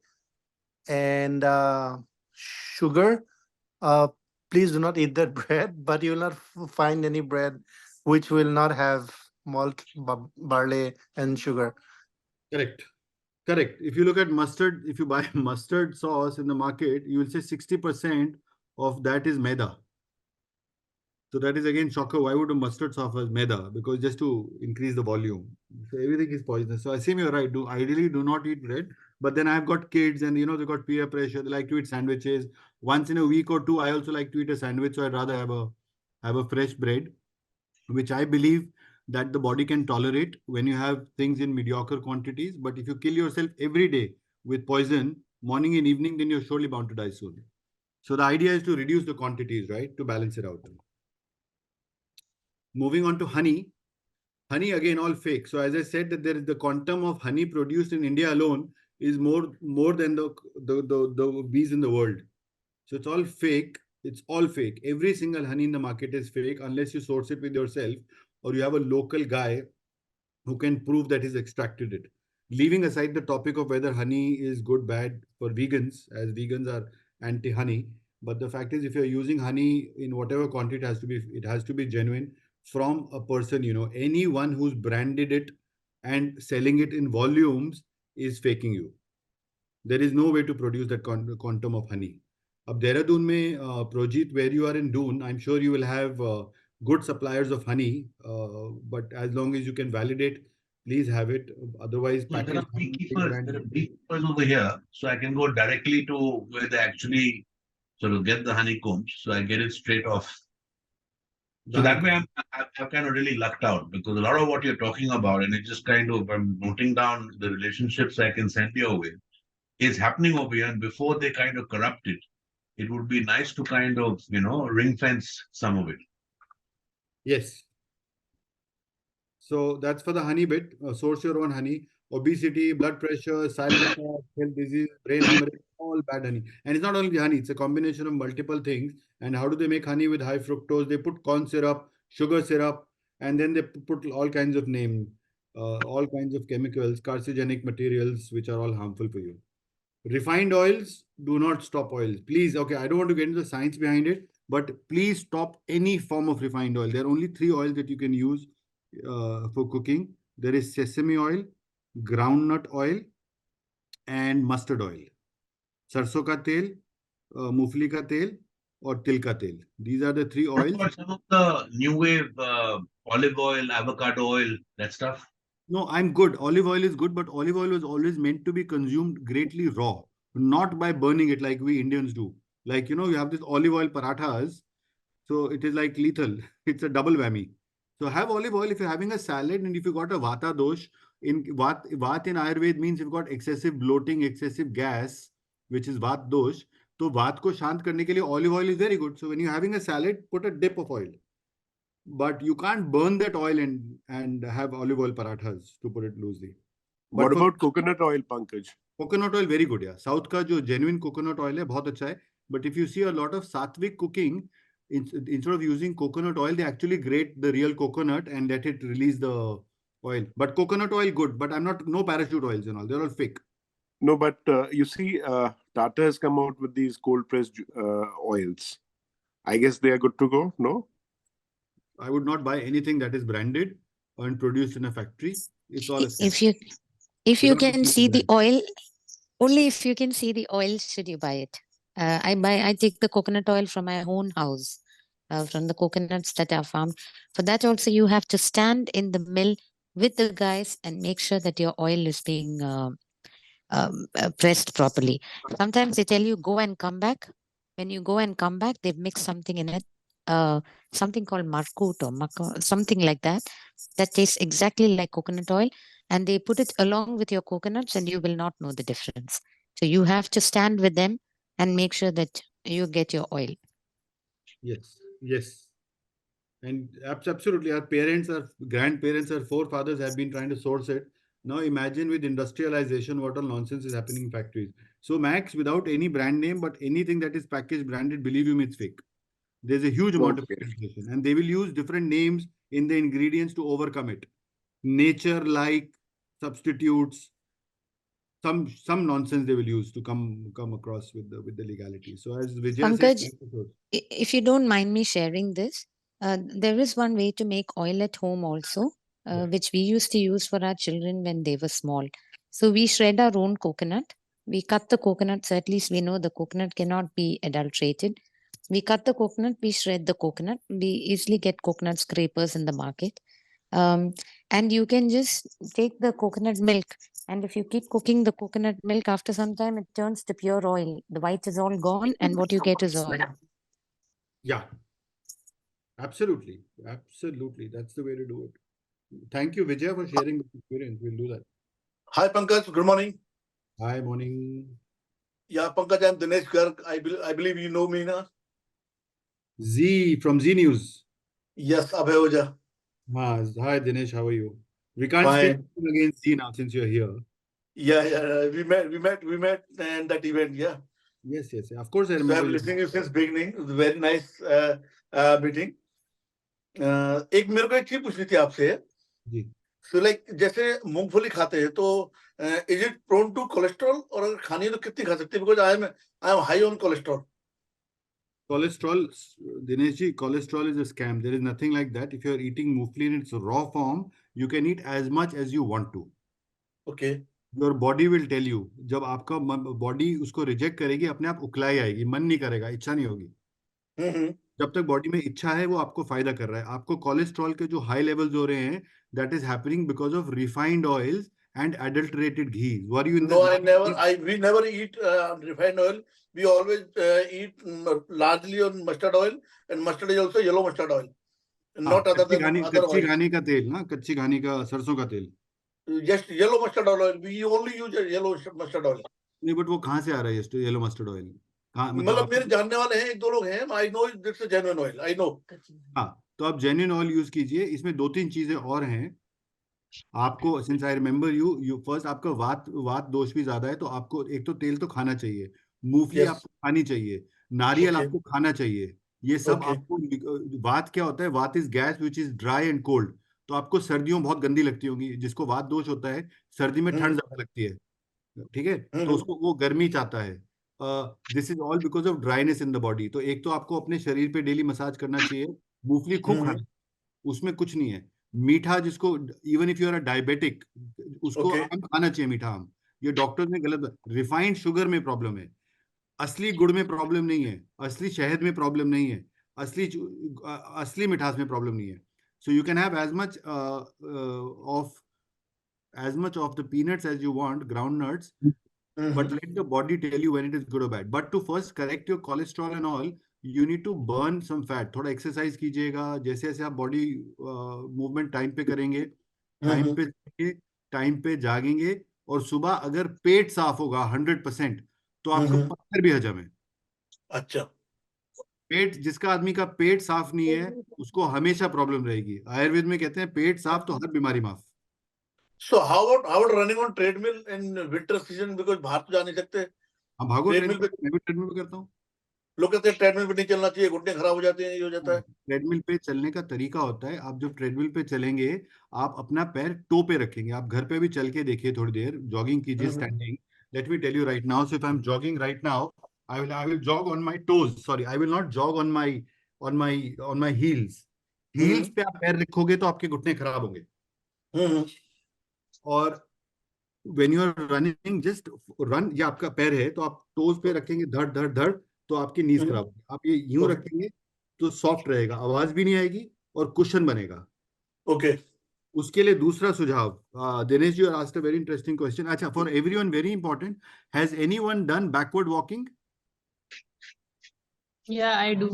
and sugar, uh, please do not eat that bread. But you will not find any bread which will not have malt, barley, and sugar. Correct. Correct. If you look at mustard, if you buy mustard sauce in the market, you will say 60% of that is maida. So that is again shocker. Why would a mustard sauce have maida? Because just to increase the volume. So everything is poisonous. So I assume you're right. Ideally do not eat bread. But then I've got kids and they've got peer pressure. They like to eat sandwiches. Once in a week or two, I also like to eat a sandwich. So I'd rather have a fresh bread, which I believe that the body can tolerate when you have things in mediocre quantities. But if you kill yourself every day with poison, morning and evening, then you're surely bound to die soon. So the idea is to reduce the quantities, right? To balance it out. Moving on to honey. Honey, again, all fake. So as I said, that there is the quantum of honey produced in India alone is more than the bees in the world. So it's all fake. It's all fake. Every single honey in the market is fake unless you source it with yourself or you have a local guy who can prove that he's extracted it. Leaving aside the topic of whether honey is good, bad for vegans, as vegans are anti-honey. But the fact is, if you're using honey in whatever quantity, it has to be genuine from a person, anyone who's branded it and selling it in volumes is faking you. There is no way to produce that quantum of honey. Ab Dehradun mein, Projit, where you are in Doon, I'm sure you will have good suppliers of honey. But as long as you can validate, please have it. Otherwise, So there packaged are honey, big beekeepers. brand. There are beekeepers over here, so I can go directly to where they actually sort of get the honeycombs. So I get it straight off. So that way, I've kind of really lucked out because a lot of what you're talking about, and it just kind of I'm noting down the relationships I can send your way, is happening over here. And before they kind of corrupt it, it would be nice to kind of ring fence some of it. Yes. So that's for the honey bit. Source your own honey. Obesity, blood pressure, silent attack, health disease, brain hemorrhage, all bad honey. And it's not only honey, it's a combination of multiple things. And how do they make honey with high fructose? They put corn syrup, sugar syrup, and then they put all kinds of all kinds of chemicals, carcinogenic materials, which are all harmful for you. Refined oils, do not stop oils. Please, okay, I don't want to get into the science behind it, but please stop any form of refined oil. There are only 3 oils that you can use for cooking. There is sesame oil, groundnut oil, and mustard oil. Sarson ka tel, mufli ka tel, or til ka tel. These are the 3 What oils. about some of the new wave olive oil, avocado oil, that stuff? No, I'm good. Olive oil is good, but olive oil was always meant to be consumed greatly raw, not by burning it like we Indians do. Like, you have this olive oil parathas. So it is like lethal. It's a double whammy. So have olive oil if you're having a salad and if you got a vata dosh. In vat in Ayurveda means you've got excessive bloating, excessive gas, which is vat dosh. So vat ko shant karne ke liye olive oil is very good. So when you're having a salad, put a dip of oil. But you can't burn that oil and have olive oil parathas, to put it loosely. But What about coconut oil, Pankaj? Coconut oil very good, yeah. South का जो genuine coconut oil है बहुत अच्छा है. But if you see a lot of sattvic cooking, instead of using coconut oil, they actually grate the real coconut and let it release the oil. But coconut oil good, but no parachute oils and all. They're all fake. No, but you see, Tata has come out with these cold pressed oils. I guess they are good to go, no? I would not buy anything that is branded and produced in a factory. It's all a scam. If you can see the oil, only if you can see the oil should you buy it. I take the coconut oil from my own house, from the coconuts that are farmed. For that also, you have to stand in the mill with the guys and make sure that your oil is being pressed properly. Sometimes they tell you go and come back. When you go and come back, they've mixed something in it, something called markut or something like that. That tastes exactly like coconut oil, and they put it along with your coconuts, and you will not know the difference. So you have to stand with them and make sure that you get your oil. Yes, yes. And absolutely, our parents, our grandparents, our forefathers have been trying to source it. Now imagine with industrialization, what all nonsense is happening in factories. So Max, without any brand name, but anything that is packaged branded, believe you me, it's fake. There's a huge amount of Okay. manipulation, and they will use different names in the ingredients to overcome it. Nature-like substitutes, some nonsense they will use to come across with the legality. So as Vijay said, Pankaj, if you don't mind me sharing this, there is one way to make oil at home also, which we used to use for our children when they were small. So we shred our own coconut. We cut the coconut, so at least we know the coconut cannot be adulterated. We cut the coconut, we shred the coconut. We easily get coconut scrapers in the market. And you can just take the coconut milk, and if you keep cooking the coconut milk, after some time it turns to pure oil. The white is all gone, and what you get is oil. yeah, absolutely, absolutely, that's the way to do it. Thank you, Vijay, for sharing this experience. We'll do that. Hi, Pankaj. Good morning. Hi, morning. Yeah, Pankaj, I'm Dinesh Garg. I believe you know me now. Z from Z News. Yes, Abhay Oja. Hi, Dinesh. How are you? We can't Fine. speak against Z now since you're here. Yeah. We met in that event. Yeah. Yes. Of course, I So remember I'm you. listening to you since beginning. It was a very nice meeting. एक मेरे को एक चीज पूछनी थी आपसे. जी. So like जैसे मूंगफली खाते हैं तो is it prone to cholesterol और अगर खानी है तो कितनी खा सकते हैं? Because I am high on cholesterol. Cholesterol, Dineshji, cholesterol is a scam. There is nothing like that. If you're eating mufli in its raw form, you can eat as much as you want to. Okay. Your body will tell you. जब आपका body उसको reject करेगी, अपने आप उकलाई आएगी, मन नहीं करेगा, इच्छा नहीं होगी. जब तक बॉडी में इच्छा है वो आपको फायदा कर रहा है. आपको कोलेस्ट्रॉल के जो हाई लेवल्स हो रहे हैं, that is happening because of refined oils and adulterated ghee. Were you in No, we never eat refined oil. We always eat largely on mustard oil, and mustard is also yellow mustard oil, not other than other कच्ची oil. घानी का तेल ना, कच्ची घानी का सरसों का तेल. Just yellow mustard oil. We only use yellow mustard oil. नहीं, बट वो कहाँ से आ रहा है येलो मस्टर्ड ऑयल? मतलब मेरे जानने वाले हैं, एक दो लोग हैं. I know it's a genuine oil. I know. हाँ, तो आप जेन्युइन ऑयल यूज कीजिए. इसमें 2-3 चीजें और हैं. आपको, since I remember you first, आपका वात दोष भी ज्यादा है, तो आपको एक तो तेल तो खाना चाहिए, मूंगफली आपको खानी चाहिए, नारियल आपको खाना चाहिए. ये सब आपको, वात क्या होता है? वात is gas which is dry and cold. तो आपको सर्दियों बहुत गंदी लगती होगी. जिसको वात दोष होता है, सर्दी में ठंड ज्यादा लगती है, ठीक है, तो उसको वो गर्मी चाहता है. This is all because of dryness in the body. तो एक तो आपको अपने शरीर पे डेली मसाज करना चाहिए. मूंगफली खूब खाना, उसमें कुछ नहीं है. मीठा, जिसको even if you are a diabetic, उसको आम खाना चाहिए, मीठा आम. ये डॉक्टर ने गलत. रिफाइंड शुगर में प्रॉब्लम है, असली गुड़ में प्रॉब्लम नहीं है, असली शहद में प्रॉब्लम नहीं है, असली मिठास में प्रॉब्लम नहीं है. So you can have as much of the peanuts as you want, ground nuts, but let the body tell you when it is good or bad. But to first correct your cholesterol and all, you need to burn some fat. थोड़ा exercise कीजिएगा. जैसे जैसे आप body movement time पे करेंगे, time पे जागेंगे, और सुबह अगर पेट साफ होगा 100%, तो आपको पत्थर भी हजम है. अच्छा. पेट, जिसका आदमी का पेट साफ नहीं है, उसको हमेशा प्रॉब्लम रहेगी. आयुर्वेद में कहते हैं पेट साफ तो हर बीमारी माफ. So how about running on treadmill in winter season, because बाहर तो जा नहीं सकते. हाँ, भागो ट्रेडमिल पे. मैं भी ट्रेडमिल पे करता हूँ. लोग कहते हैं ट्रेडमिल पे नहीं चलना चाहिए, घुटने खराब हो जाते हैं, ये हो जाता है. ट्रेडमिल पे चलने का तरीका होता है. आप जब ट्रेडमिल पे चलेंगे, आप अपना पैर टो पे रखेंगे. आप घर पे भी चल के देखिए, थोड़ी देर जॉगिंग कीजिए standing. Let me tell you right now. So if I am jogging right now, I will jog on my toes. Sorry, I will not jog on my heels. Heels पे आप पैर रखोगे तो आपके घुटने खराब होंगे. और when you are running, just run. ये आपका पैर है, तो आप टोज पे रखेंगे, धड़ धड़ धड़, तो आपकी नीज खराब होगी. आप ये यूं रखेंगे तो सॉफ्ट रहेगा, आवाज भी नहीं आएगी, और कुशन बनेगा. ओके. उसके लिए दूसरा सुझाव, Dinesh ji asked a very interesting question. अच्छा, for everyone very important, has anyone done backward walking? Yeah, I do.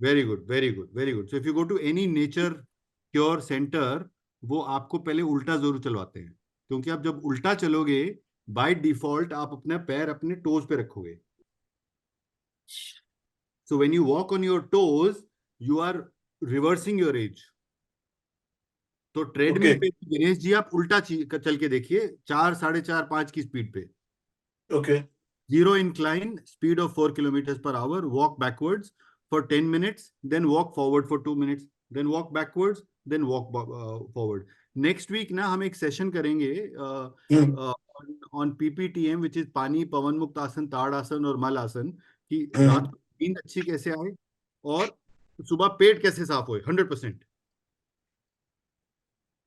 Very good, very good, very good. So if you go to any nature cure center, वो आपको पहले उल्टा जरूर चलवाते हैं, क्योंकि आप जब उल्टा चलोगे, बाय डिफॉल्ट आप अपना पैर अपने टोज पे रखोगे. So when you walk on your toes, you are reversing your age. तो ट्रेडमिल पे दिनेश जी आप उल्टा चल के देखिए, 4, 4.5, 5 की स्पीड पे। Okay. 0 incline, speed of 4 kilometers per hour, walk backwards for 10 minutes, then walk forward for 2 minutes, then walk backwards, then walk forward. Next week ना हम एक सेशन करेंगे on PPTM, which is पानी पवन मुक्त आसन, ताड़ आसन और मल आसन, कि रात को नींद अच्छी कैसे आए और सुबह पेट कैसे साफ होए 100%.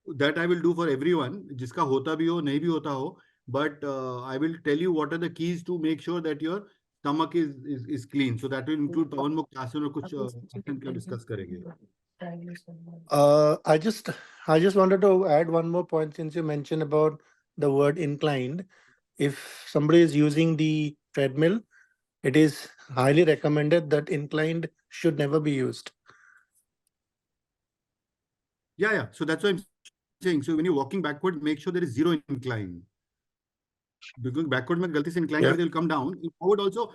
That I will do for everyone, जिसका होता भी हो नहीं भी होता हो, but I will tell you what are the keys to make sure that your stomach is clean. So that will include pavan mukta आसन और कुछ आसन का discuss करेंगे. I just wanted to add one more point, since you mentioned about the word inclined. If somebody is using the treadmill, it is highly recommended that inclined should never be used. Yeah. So that's what I'm saying. So when you're walking backward, make sure there is 0 incline. Because backward में गलती से incline Yeah. they will come down. In forward also,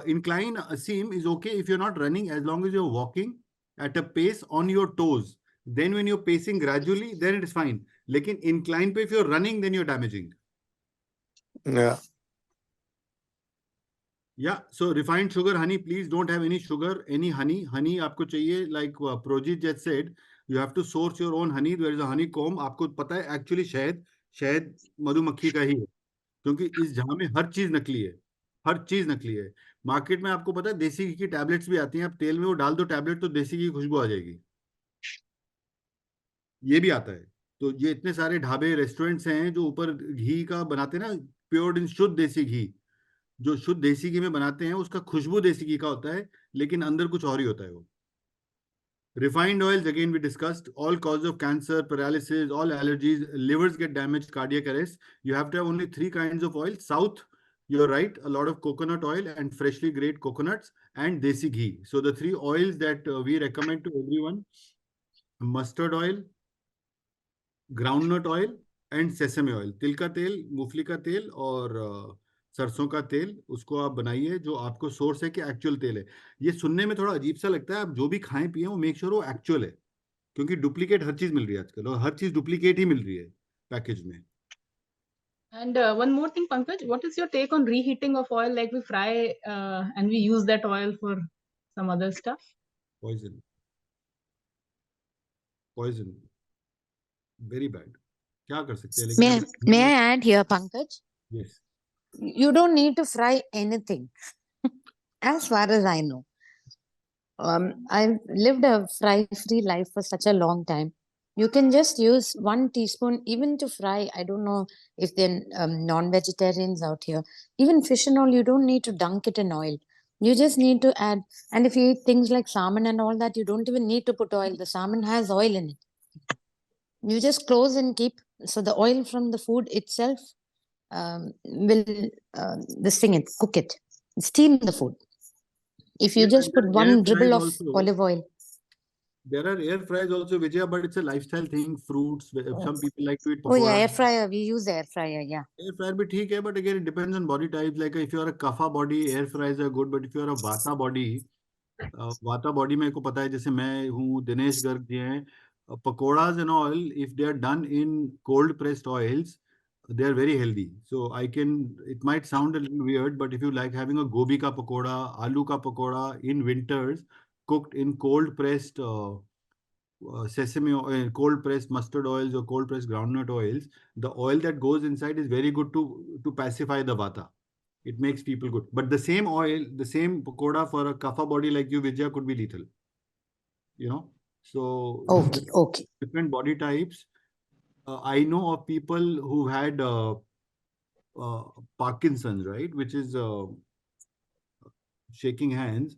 incline seam is okay if you're not running, as long as you're walking at a pace on your toes. Then when you're pacing gradually, then it is fine. लेकिन incline पे if you're running, then you're damaging. Yeah. Yeah. So refined sugar, honey, please don't have any sugar, any honey. Honey आपको चाहिए, like Projit just said, you have to source your own honey. There is a honeycomb. आपको पता है actually शहद मधुमक्खी का ही है, क्योंकि इस जहां में हर चीज नकली है, हर चीज नकली है। मार्केट में आपको पता है देसी घी की टैबलेट्स भी आती हैं, आप तेल में वो डाल दो टैबलेट तो देसी घी की खुशबू आ जाएगी, ये भी आता है। तो ये इतने सारे ढाबे रेस्टोरेंट्स हैं जो ऊपर घी का बनाते हैं ना, प्योर्ड इन शुद्ध देसी घी, जो शुद्ध देसी घी में बनाते हैं उसका खुशबू देसी घी का होता है, लेकिन अंदर कुछ और ही होता है वो। Refined oils, again, we discussed all causes of cancer, paralysis, all allergies, livers get damaged, cardiac arrest. You have to have only 3 kinds of oil. South, you're right, a lot of coconut oil and freshly grated coconuts and desi ghee. So the 3 oils that we recommend to everyone: mustard oil, groundnut oil and sesame oil. तिल का तेल, मूंगफली का तेल और सरसों का तेल, उसको आप बनाइए जो आपको सोर्स है कि एक्चुअल तेल है। ये सुनने में थोड़ा अजीब सा लगता है, आप जो भी खाएं पिए वो मेक श्योर वो एक्चुअल है, क्योंकि डुप्लीकेट हर चीज मिल रही है आजकल, और हर चीज डुप्लीकेट ही मिल रही है पैकेज में। And one more thing, Pankaj, what is your take on reheating of oil? Like we fry and we use that oil for some other stuff? Poison. Very bad. क्या कर सकते हैं, लेकिन May I add here, Pankaj? Yes. You don't need to fry anything, as far as I know. I've lived a fry-free life for such a long time. You can just use 1 teaspoon, even to fry. I don't know if they're non-vegetarians out here. Even fish and all, you don't need to dunk it in oil. You just need to add, and if you eat things like salmon and all that, you don't even need to put oil. The salmon has oil in it. You just close and keep, so the oil from the food itself will cook it, steam the food. If you Yeah, just put and 1 air dribble fries of also. olive oil. There are air fryers also, Vijaya, but it's a lifestyle thing. Fruits, some people like to eat Oh yeah, pakoras. air fryer. We use air fryer. Yeah. Air fryer भी ठीक है, but again it depends on body types. Like if you are a kapha body, air fryers are good. But if you are a vata body में को पता है, जैसे मैं हूँ, दिनेश गर्ग जी हैं, pakoras and all, if they are done in cold pressed oils, they are very healthy. So it might sound a little weird, but if you like having a gobi ka pakoda, aloo ka pakoda in winters, cooked in cold pressed sesame oil, cold pressed mustard oils or cold pressed groundnut oils, the oil that goes inside is very good to pacify the vata. It makes people good. But the same oil, the same pakoda for a kapha body like you, Vijaya, could be lethal. You know? So Okay. different body types. I know of people who had Parkinson's, right? Which is shaking hands.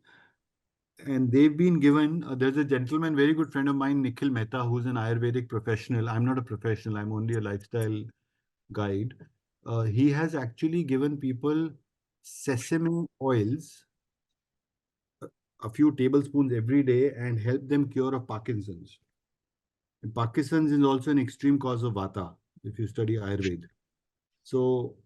And they've been given, there's a gentleman, very good friend of mine, Nikhil Mehta, who's an Ayurvedic professional. I'm not a professional, I'm only a lifestyle guide. He has actually given people sesame oils, a few tablespoons every day, and helped them cure of Parkinson's. And Parkinson's is also an extreme cause of Vata, if you study Ayurveda. So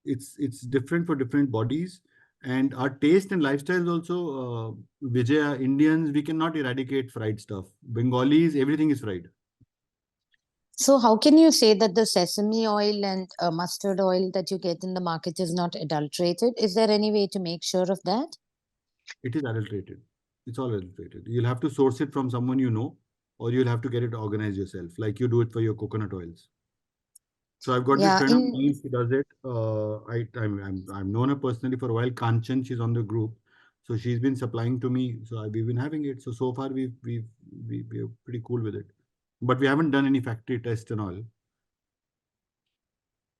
it's different for different bodies. And our taste and lifestyles also, Vijaya, Indians, we cannot eradicate fried stuff. Bengalis, everything is fried. So how can you say that the sesame oil and mustard oil that you get in the market is not adulterated? Is there any way to make sure of that? It is adulterated. It's all adulterated. You'll have to source it from someone you know, or you'll have to get it organized yourself, like you do it for your coconut oils. So I've got this Yeah, friend of mine, she does it. I've known her personally for a while. Kanchan, she's on the group, so she's been supplying to me. So we've been having it. So far we're pretty cool with it, but we haven't done any factory tests and all.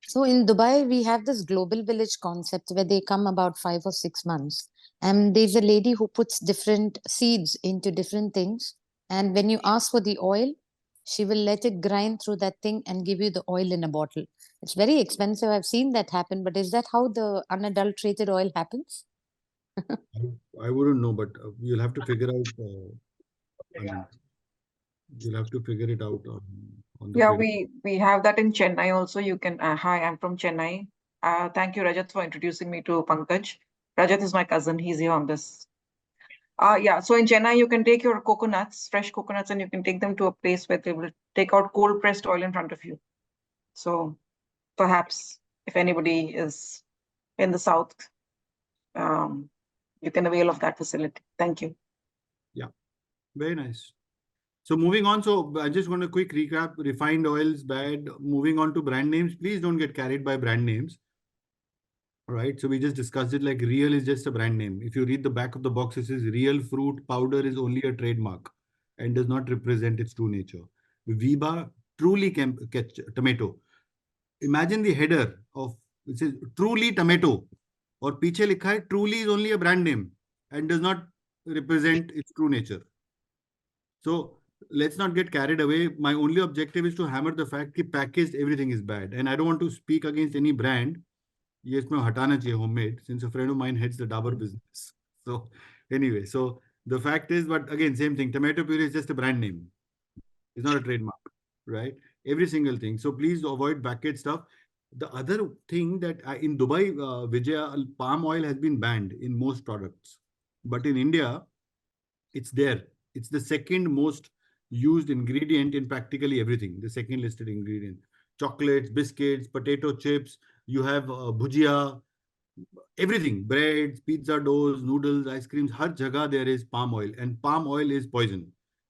So in Dubai, we have this global village concept where they come about 5 or 6 months. And there's a lady who puts different seeds into different things. And when you ask for the oil, she will let it grind through that thing and give you the oil in a bottle. It's very expensive. I've seen that happen. But is that how the unadulterated oil happens? I wouldn't know, but you'll have to figure out. I mean, you'll have to figure it out on the Yeah, trading. we have that in Chennai also. You can hi, I'm from Chennai. Thank you, Rajat, for introducing me to Pankaj. Rajat is my cousin. He's here on this. Yeah, so in Chennai, you can take your coconuts, fresh coconuts, and you can take them to a place where they will take out cold pressed oil in front of you. So perhaps if anybody is in the south, you can avail of that facility. Thank you. Yeah, very nice. So moving on, so I just want a quick recap. Refined oils, bad. Moving on to brand names. Please don't get carried by brand names. All right. So we just discussed it, like real is just a brand name. If you read the back of the box, it says real fruit powder is only a trademark and does not represent its true nature. Viva truly tomato. Imagine the header of, it says truly tomato, or पीछे लिखा है truly is only a brand name and does not represent its true nature. So let's not get carried away. My only objective is to hammer the fact that packaged everything is bad. And I don't want to speak against any brand. Yes, मैं हटाना चाहिए homemade, since a friend of mine heads the Dabur business. So anyway, so the fact is, but again, same thing. Tomato puree is just a brand name. It's not a trademark, right? Every single thing. So please avoid packaged stuff. The other thing that in Dubai, Vijaya, palm oil has been banned in most products. But in India, it's there. It's the second most used ingredient in practically everything. The second listed ingredient. Chocolates, biscuits, potato chips. You have bhujia, everything. Breads, pizza doughs, noodles, ice creams. Har jagah there is palm oil. And palm oil is poison.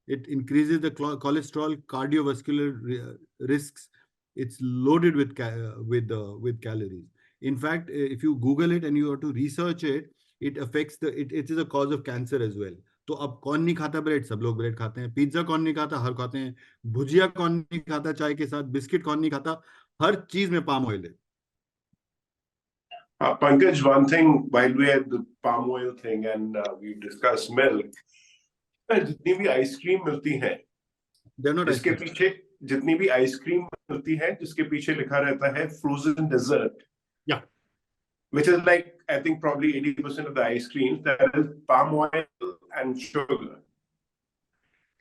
It increases the cholesterol, cardiovascular risks. It's loaded with calories. In fact, if you Google it and you have to research it, it affects it is a cause of cancer as well. तो अब कौन नहीं खाता bread? सब लोग bread खाते हैं. Pizza कौन नहीं खाता? हर खाते हैं. भुजिया कौन नहीं खाता चाय के साथ? बिस्किट कौन नहीं खाता? हर चीज में पाम ऑयल है. Pankaj, one thing while we had the palm oil thing and we discussed milk, जितनी भी आइसक्रीम मिलती है, जिसके पीछे जितनी भी आइसक्रीम मिलती है, जिसके पीछे लिखा रहता है frozen dessert, yeah, which is like I think probably 80% of the ice creams that is palm oil and sugar.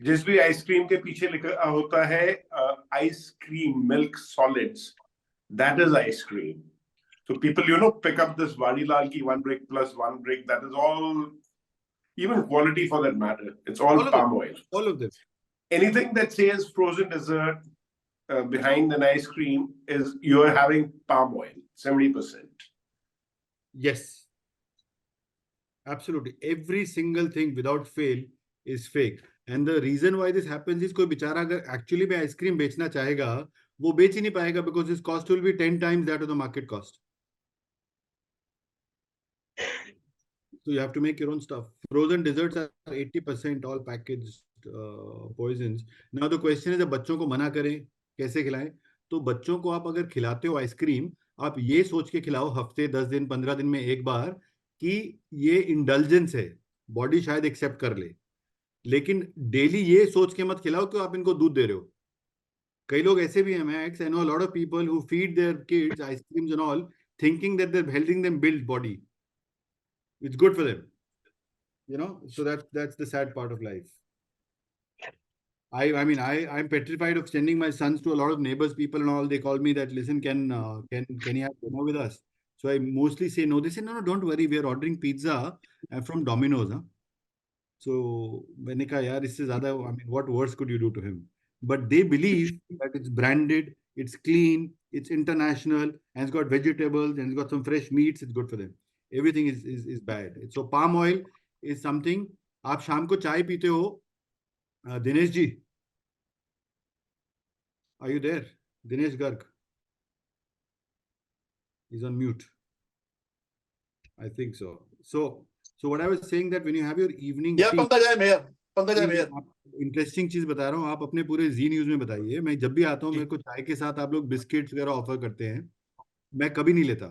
जिस भी आइसक्रीम के पीछे लिखा होता है ice cream milk solids, that is ice cream. So people, pick up this Vadilal ki 1 brick plus 1 brick. That is all, even quality for that matter. It's all palm oil. All of them. Anything that says frozen dessert behind an ice cream is you're having palm oil, 70%. Yes. Absolutely. Every single thing without fail is fake. And the reason why this happens is कोई बेचारा अगर actually में ice cream बेचना चाहेगा, वो बेच ही नहीं पाएगा because his cost will be 10 times that of the market cost. So you have to make your own stuff. Frozen desserts are 80% all packaged poisons. Now the question is, बच्चों को मना करें, कैसे खिलाएं? तो बच्चों को आप अगर खिलाते हो आइसक्रीम, आप ये सोच के खिलाओ हफ्ते 10 दिन 15 दिन में एक बार कि ये इंडल्जेंस है, बॉडी शायद एक्सेप्ट कर ले. लेकिन डेली ये सोच के मत खिलाओ कि आप इनको दूध दे रहे हो. कई लोग ऐसे भी हैं, max, I know a lot of people who feed their kids ice creams and all, thinking that they're helping them build body. It's good for them, so that's the sad part of life. I'm petrified of sending my sons to a lot of neighbors, people and all. They call me that, listen, can he have dinner with us? So I mostly say no. They say, no, don't worry. We are ordering pizza from Domino's. Huh? So मैंने कहा यार इससे ज़्यादा, I mean, what worse could you do to him? But they believe that it's branded, it's clean, it's international, and it's got vegetables and it's got some fresh meats. It's good for them. Everything is bad. So palm oil is something. आप शाम को चाय पीते हो, Dinesh ji? Are you there? Dinesh Garg. He's on mute. I think so. So what I was saying that when you have your evening Yeah, tea, Pankaj, I'm here. Pankaj, I'm here. Interesting चीज बता रहा हूँ, आप अपने पूरे जी news में बताइए। मैं जब भी आता हूँ, मेरे को चाय के साथ आप लोग बिस्किट्स वगैरह ऑफर करते हैं, मैं कभी नहीं लेता,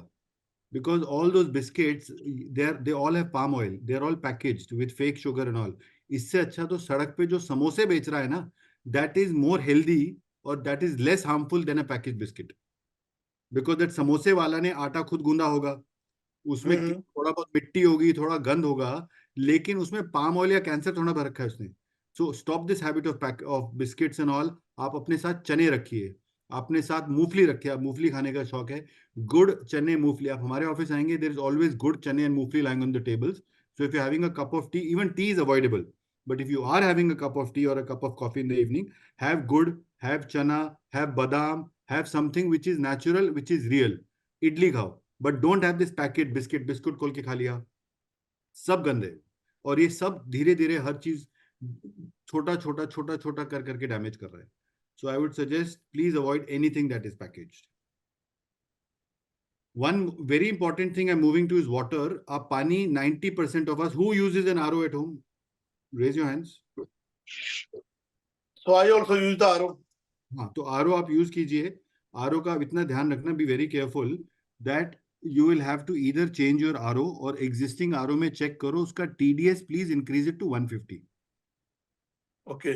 because all those biscuits they all have palm oil, they are all packaged with fake sugar and all. इससे अच्छा तो सड़क पे जो समोसे बेच रहा है ना, दैट इज मोर हेल्दी और that is less harmful than a package biscuit, because that समोसे वाला ने आटा खुद गूंदा होगा, उसमें थोड़ा बहुत मिट्टी होगी, थोड़ा गंद होगा, लेकिन उसमें पाम ऑयल या कैंसर थोड़ा भर रखा है उसने। So stop this habit of biscuits and all. आप अपने साथ चने रखिए, अपने साथ मूंगफली रखिए, आप मूंगफली खाने का शौक है, गुड़ चने मूंगफली। आप हमारे ऑफिस आएंगे, देयर इज ऑलवेज गुड़ चने एंड मूंगफली lying on the tables. So if you having a cup of T, even T is avoidable, but if you are having a cup of tea or a cup of coffee in the evening, have good, have chana, have badam, have something which is natural, which is real. Idli खाओ, but don't have this packet biscuit, biscuit खोल के खा लिया, सब गंदे। और ये सब धीरे धीरे हर चीज छोटा छोटा छोटा छोटा कर करके डैमेज कर रहा है। So I would suggest please avoid anything that is packaged. One very important thing I'm moving to is water. आप पानी, 90% of us, who uses an RO at home? Raise your hands. So I also use the RO. हाँ, तो RO आप use कीजिए। RO का इतना ध्यान रखना, be very careful that you will have to either change your RO और existing RO में चेक करो उसका TDS, please increase it to 150। Okay.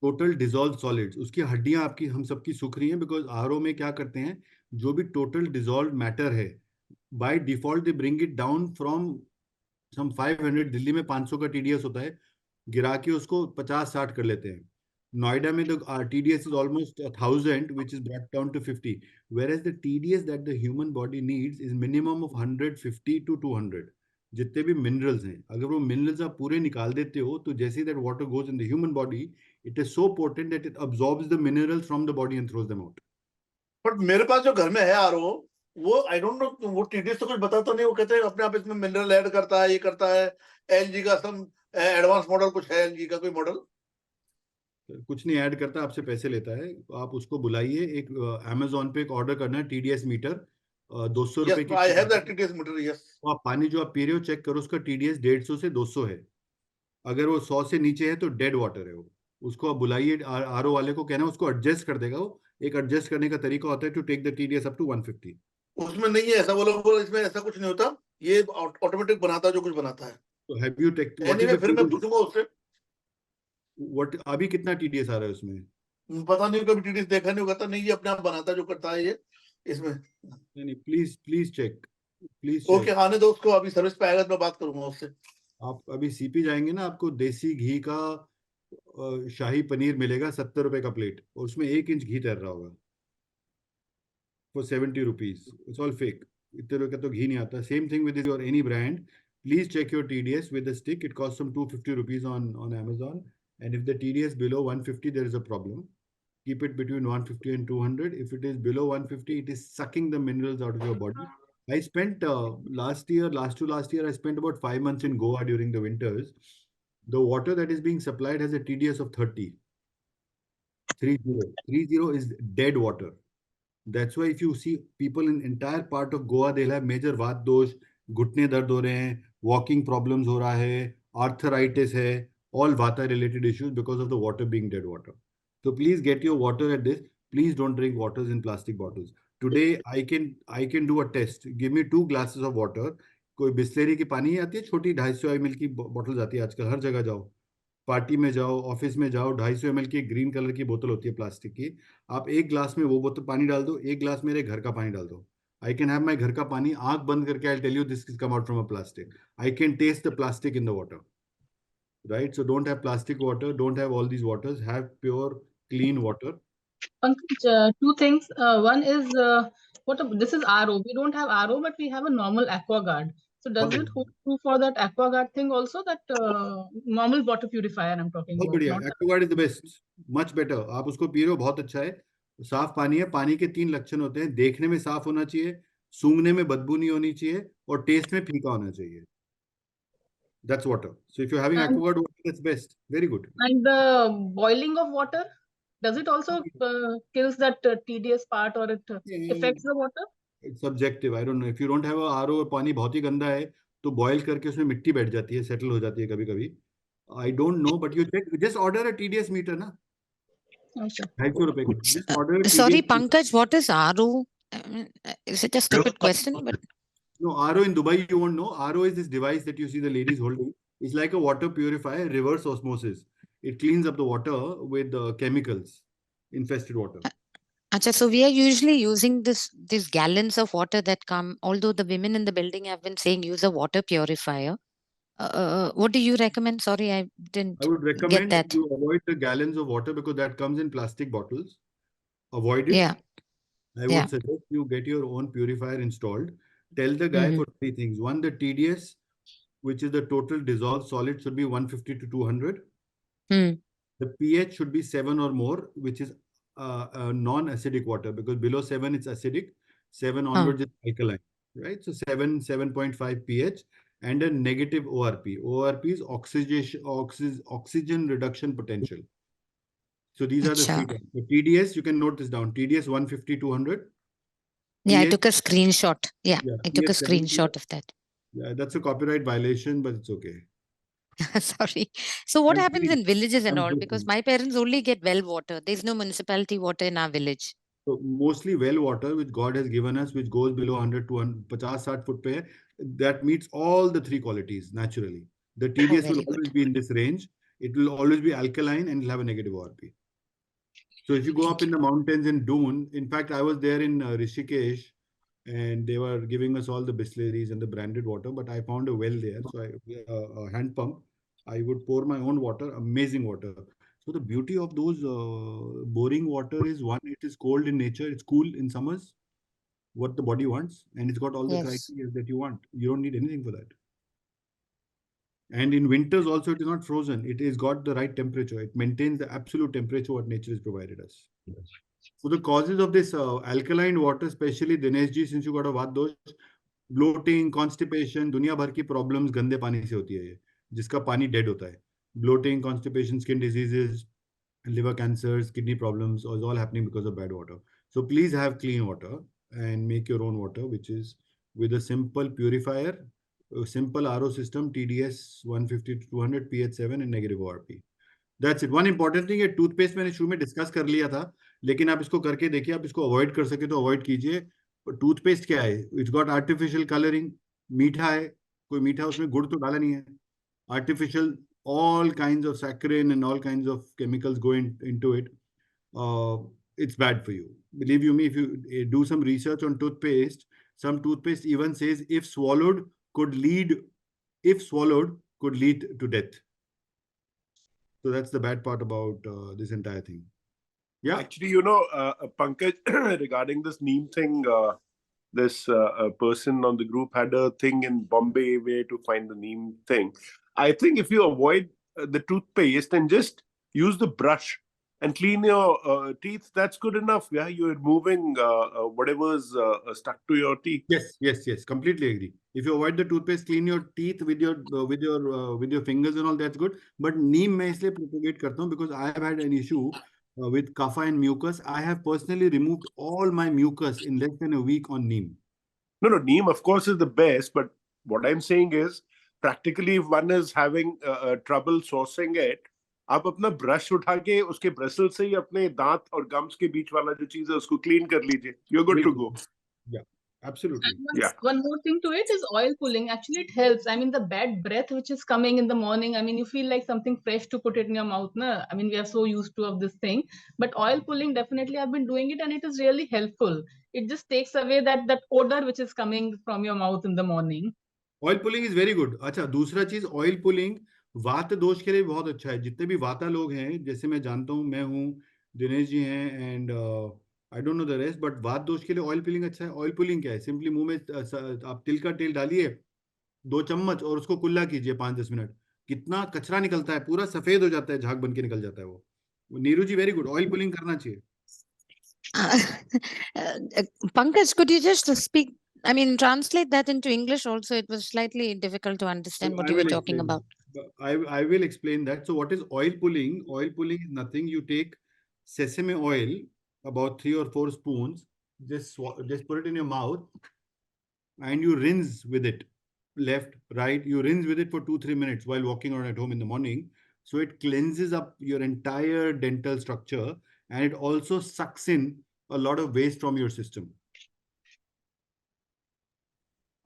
Total dissolve solids, उसकी हड्डियां आपकी हम सबकी सूख रही हैं, बिकॉज आरओ में क्या करते हैं, जो भी टोटल डिजॉल्व मैटर है by default they bring it down from some 500, Delhi में 500 का टीडीएस होता है, गिरा के उसको 50-60 कर लेते हैं। Noida mein the TDS is almost 1,000, which is brought down to 50. Whereas the TDS that the human body needs is minimum of 150 to 200. जितने भी मिनरल्स हैं, अगर वो मिनरल्स आप पूरे निकाल देते हो, तो जैसे that water goes in the human body, it is so potent that it absorbs the minerals from the body and throws them out. But मेरे पास जो घर में है आरओ, वो आई डोंट नो, वो टीडीएस तो कुछ बताता नहीं। वो कहते हैं अपने आप इसमें मिनरल ऐड करता है, ये करता है। एलजी का सम एडवांस मॉडल कुछ है, एलजी का कोई मॉडल कुछ नहीं ऐड करता, आपसे पैसे लेता है। आप उसको बुलाइए, एक अमेजोन पे एक ऑर्डर करना है टीडीएस मीटर, 200 रुपए की। I have that TDS meter, yes. तो आप पानी जो आप पी रहे हो चेक करो, उसका टीडीएस 150 से 200 है। अगर वो 100 से नीचे है तो डेड वाटर है वो। उसको आप बुलाइए, आरओ वाले को कहना, उसको एडजस्ट कर देगा वो। एक एडजस्ट करने का तरीका होता है to take the TDS up to 150। उसमें नहीं है ऐसा, वो लोग बोले इसमें ऐसा कुछ नहीं होता, ये ऑटोमेटिक बनाता है जो कुछ बनाता है। तो हैव यू टेक एनीवे, फिर मैं पूछूंगा उससे व्हाट अभी कितना टीडीएस आ रहा है उसमें। पता नहीं, कभी टीडीएस देखा नहीं, कहता नहीं ये अपने आप बनाता है जो करता है ये इसमें। नहीं, प्लीज चेक, प्लीज। ओके, आने दो उसको, अभी सर्विस पे आएगा तो मैं बात करूंगा उससे। आप अभी सीपी जाएंगे ना, आपको देसी घी का शाही पनीर मिलेगा 70 रुपए का प्लेट, और उसमें 1 इंच घी तैर रहा होगा for 70 rupees. It's all fake, इतने रुपए का तो घी नहीं आता। Same thing with your any brand, please check your TDS with a stick. It costs some 250 rupees on Amazon, and if the TDS below 150, there is a problem. Keep it between 150 and 200. If it is below 150, it is sucking the minerals out of your body. I spent last year, I spent about 5 months in Goa during the winters. The water that is being supplied has a TDS of 30. 30 is dead water. That's why if you see people in entire part of Goa, they'll have major वात दोष, घुटने दर्द हो रहे हैं, walking problems हो रहा है, arthritis है, all vata related issues because of the water being dead water. So please get your water at this. Please don't drink waters in plastic bottles. Today I can do a test. Give me 2 glasses of water. कोई Bisleri की पानी आती है छोटी 250 ml की bottle आती है आजकल, हर जगह जाओ, पार्टी में जाओ, ऑफिस में जाओ, 250 ml की ग्रीन कलर की बोतल होती है प्लास्टिक की। आप एक ग्लास में वो बोतल पानी डाल दो, एक ग्लास मेरे घर का पानी डाल दो। आई कैन हैव माई घर का पानी, आंख बंद करके I tell you this is come out from a plastic. I can taste the plastic in the water, right? So don't have plastic water, don't have all these waters, have pure clean water. Pankaj, 2 things. One is This is RO. We don't have RO, but we have a normal AquaGuard. So does Okay. it hold true for that AquaGuard thing also? That normal water purifier I'm talking बहुत about. बढ़िया, Not Aquaguard is the best, much better. आप उसको P रहे हो, बहुत अच्छा है. साफ पानी है. पानी के 3 लक्षण होते हैं: देखने में साफ होना चाहिए, सूंघने में बदबू नहीं होनी चाहिए, और टेस्ट में फीका होना चाहिए. That's water. So if you're having and, aquaguard water, that's best. Very good. and the boiling of water, does it also kills that tedious part, or it affects the water? It's subjective. I don't know. If you don't have a RO और पानी बहुत ही गंदा है, तो boil करके उसमें मिट्टी बैठ जाती है, सेटल हो जाती है कभी कभी. I don't know, but you check. Just order a TDS meter, ना. Okay. 250 रुपए का. Just order a Sorry, TDS meter. Pankaj, what is RO? Is it a stupid question? But No, RO in Dubai you won't know. RO is this device that you see the ladies holding. It's like a water purifier, reverse osmosis. It cleans up the water with chemicals, infested water. Acha, so we are usually using these gallons of water that come, although the women in the building have been saying use a water purifier. What do you recommend? Sorry, I didn't I would get recommend that. you avoid the gallons of water because that comes in plastic bottles. Avoid it. Yeah. I would suggest you get your own purifier installed. Tell the guy for 3 things. One, the TDS, which is the total dissolved solid, should be 150 to 200. The pH should be 7 or more, which is non-acidic water, because below 7 it's acidic. 7 onwards is alkaline, right? So 7, 7.5 pH and a negative ORP. ORP is oxygen reduction potential. So these are the 3 types. So TDS, you can note this down. TDS 150, 200. Yeah, I pH, took a screenshot. Yeah, I took a pH 7 screenshot of that. Yeah, that's a copyright violation, but it's okay. Sorry. So what happens in villages and I'm all? Because my parents only get well water. There's no municipality water in our village. So mostly well water, which God has given us, which goes below 100 to 50-60 foot pe, that meets all the 3 qualities naturally. The TDS will always be in this range. It will always be alkaline and it'll have a negative ORP. So if you go up in the mountains in Doon, in fact, I was there in Rishikesh, and they were giving us all the bistleries and the branded water, but I found a well there. So a hand pump, I would pour my own water, amazing water. So the beauty of those boring water is, one, it is cold in nature, it's cool in summers, what the body wants, and it's got all the criteria that you want. You don't need anything for that. And in winters also, it is not frozen. It has got the right temperature. It maintains the absolute temperature what nature has provided us. So the causes of this alkaline water, especially Dinesh ji, since you got a Vat dosh, bloating, constipation, दुनिया भर की problems गंदे पानी से होती है ये, जिसका पानी dead होता है. Bloating, constipation, skin diseases, liver cancers, kidney problems, is all happening because of bad water. So please have clean water and make your own water, which is with a simple purifier, a simple RO system, TDS 150 to 200, pH 7 and negative ORP. That's it. One important thing है, toothpaste मैंने शुरू में discuss कर लिया था, लेकिन आप इसको करके देखिए. आप इसको अवॉइड कर सके तो अवॉइड कीजिए. टूथपेस्ट क्या है? It's got artificial colouring. मीठा है, कोई मीठा उसमें गुड़ तो डाला नहीं है. Artificial, all kinds of saccharin and all kinds of chemicals go into it. It's bad for you. Believe you me, if you do some research on toothpaste, some toothpaste even says if swallowed could lead to death. So that's the bad part about this entire thing. Yeah. Actually, Pankaj, regarding this neem thing, this person on the group had a thing in Bombay where to find the neem thing. I think if you avoid the toothpaste and just use the brush and clean your teeth, that's good enough. Yeah, you're removing whatever's stuck to your teeth. Yes. Completely agree. If you avoid the toothpaste, clean your teeth with your fingers and all. That's good. But neem मैं इसलिए propagate करता हूँ because I have had an issue with kapha and mucus. I have personally removed all my mucus in less than a week on neem. No, neem of course is the best. But what I'm saying is, practically, if one is having trouble sourcing it, आप अपना brush उठा के उसके Brussels से ही अपने दांत और gums के बीच वाला जो चीज है उसको क्लीन कर लीजिए. You're good to go. Yeah, absolutely. One more thing to it is oil pulling. Actually, it helps. I mean, the bad breath which is coming in the morning, I mean, you feel like something fresh to put it in your mouth. Na? I mean, we are so used to of this thing. But oil pulling, definitely I've been doing it and it is really helpful. It just takes away that odor which is coming from your mouth in the morning. Oil pulling is very good. अच्छा, दूसरा चीज oil pulling वात दोष के लिए बहुत अच्छा है. जितने भी वाता लोग हैं, जैसे मैं जानता हूँ, मैं हूँ, दिनेश जी हैं, and I don't know the rest, but वात दोष के लिए ऑयल पुलिंग अच्छा है. ऑयल पुलिंग क्या है? सिंपली मुंह में आप तिल का तेल डालिए 2 चम्मच और उसको कुल्ला कीजिए 5-10 मिनट. कितना कचरा निकलता है, पूरा सफेद हो जाता है, झाग बन के निकल जाता है वो. नीरू जी वेरी गुड, ऑयल पुलिंग करना चाहिए. Pankaj, could you just speak, I mean, translate that into English also? It was slightly difficult to understand what I you were will talking explain. about. I will explain that. So what is oil pulling? Oil pulling is nothing. You take sesame oil, about 3 or 4 spoons, just put it in your mouth and you rinse with it. Left, right, you rinse with it for 2-3 minutes while walking around at home in the morning. So it cleanses up your entire dental structure and it also sucks in a lot of waste from your system.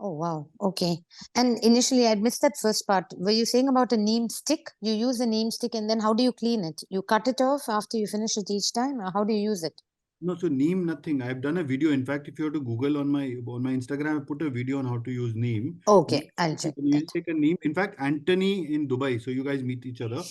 Oh, wow. Okay. And initially, I missed that first part. Were you saying about a neem stick? You use a neem stick and then how do you clean it? You cut it off after you finish it each time, or how do you use it? No, so neem nothing. I've done a video. In fact, if you have to Google on my Instagram, I put a video on how to use neem. Okay, I'll check You that. take a neem. In fact, Anthony in Dubai. So you guys meet each other.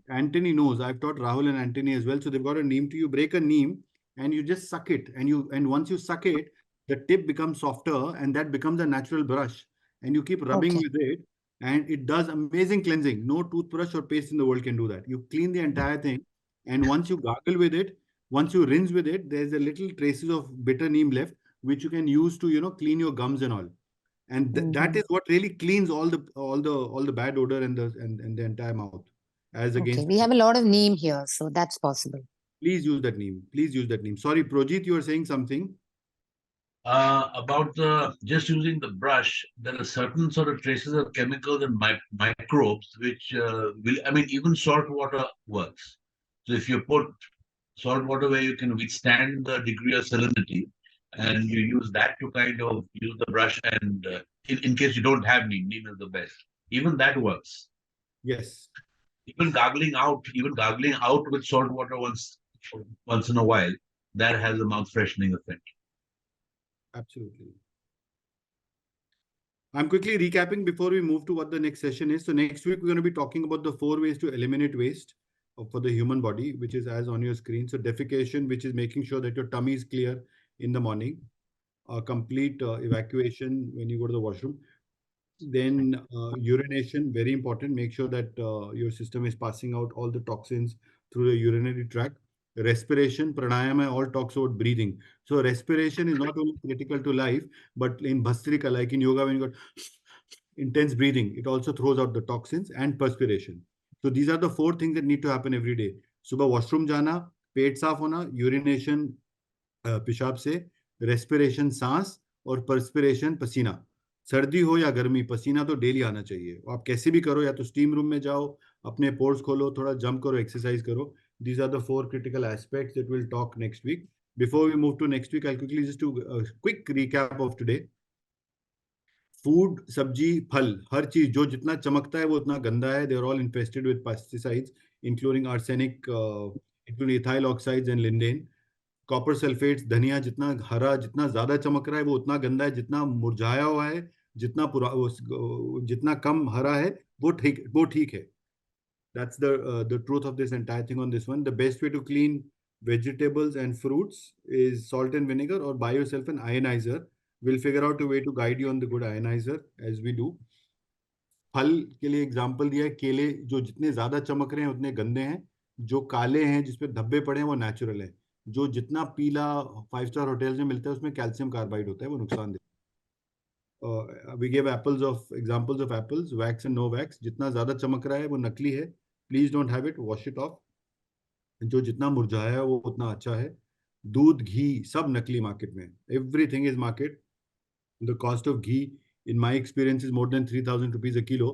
Anthony knows. I've taught Rahul and Anthony as well. So they've got a neem to you. Break a neem and you just suck it. And once you suck it, the tip becomes softer and that becomes a natural brush. And you keep rubbing Okay. with it, and it does amazing cleansing. No toothbrush or paste in the world can do that. You clean the entire thing, and once you gargle with it, once you rinse with it, there's a little traces of bitter neem left, which you can use to clean your gums and all. And that is what really cleans all the bad odor and the entire mouth, as Okay. against. We have a lot of neem here, so that's possible. Please use that neem. Please use that neem. Sorry, Projit, you were saying something. About just using the brush, there are certain sort of traces of chemicals and microbes which will, I mean, even salt water works. So if you put salt water where you can withstand the degree of salinity, and you use that to kind of use the brush, and in case you don't have neem is the best. Even that works. Yes. Even gargling out with salt water once in a while, that has a mouth freshening effect. Absolutely. I'm quickly recapping before we move to what the next session is. So next week, we're going to be talking about the 4 ways to eliminate waste for the human body, which is as on your screen. So defecation, which is making sure that your tummy is clear in the morning. Complete evacuation when you go to the washroom. Then urination, very important. Make sure that your system is passing out all the toxins through the urinary tract. Respiration, pranayama, all talks about breathing. So respiration is not only critical to life, but in Bhastrika, like in yoga, when you got intense breathing, it also throws out the toxins and perspiration. So these are the 4 things that need to happen every day. Subah washroom jana, पेट साफ होना, urination पेशाब से, respiration सांस और perspiration पसीना. सर्दी हो या गर्मी, पसीना तो डेली आना चाहिए. आप कैसे भी करो, या तो स्टीम रूम में जाओ, अपने पोर्स खोलो, थोड़ा जंप करो, एक्सरसाइज करो. These are the 4 critical aspects that we'll talk next week. Before we move to next week, I'll quickly just do a quick recap of today. Food, सब्जी, फल, हर चीज जो जितना चमकता है वो उतना गंदा है. They are all infested with pesticides including arsenic, including ethyl oxides and lindane. Copper sulphates, धनिया जितना हरा, जितना ज्यादा चमक रहा है वो उतना गंदा है. जितना मुरझाया हुआ है, जितना कम हरा है वो ठीक है. That's the truth of this entire thing on this one. The best way to clean vegetables and fruits is salt and vinegar, or buy yourself an ionizer. We'll figure out a way to guide you on the good ionizer as we do. फल के लिए example दिया है, केले जो जितने ज्यादा चमक रहे हैं उतने गंदे हैं. जो काले हैं जिसपे धब्बे पड़े हैं वो नेचुरल है. जो जितना पीला 5 स्टार होटल्स में मिलता है उसमें कैल्शियम कार्बाइड होता है, वो नुकसान देता है. We give examples of apples, wax and no wax. जितना ज्यादा चमक रहा है वो नकली है. Please don't have it, wash it of. जो जितना मुरझाया है वो उतना अच्छा है. दूध, घी सब नकली मार्केट में. Everything is market. The cost of ghee, in my experience, is more than 3,000 rupees a kilo.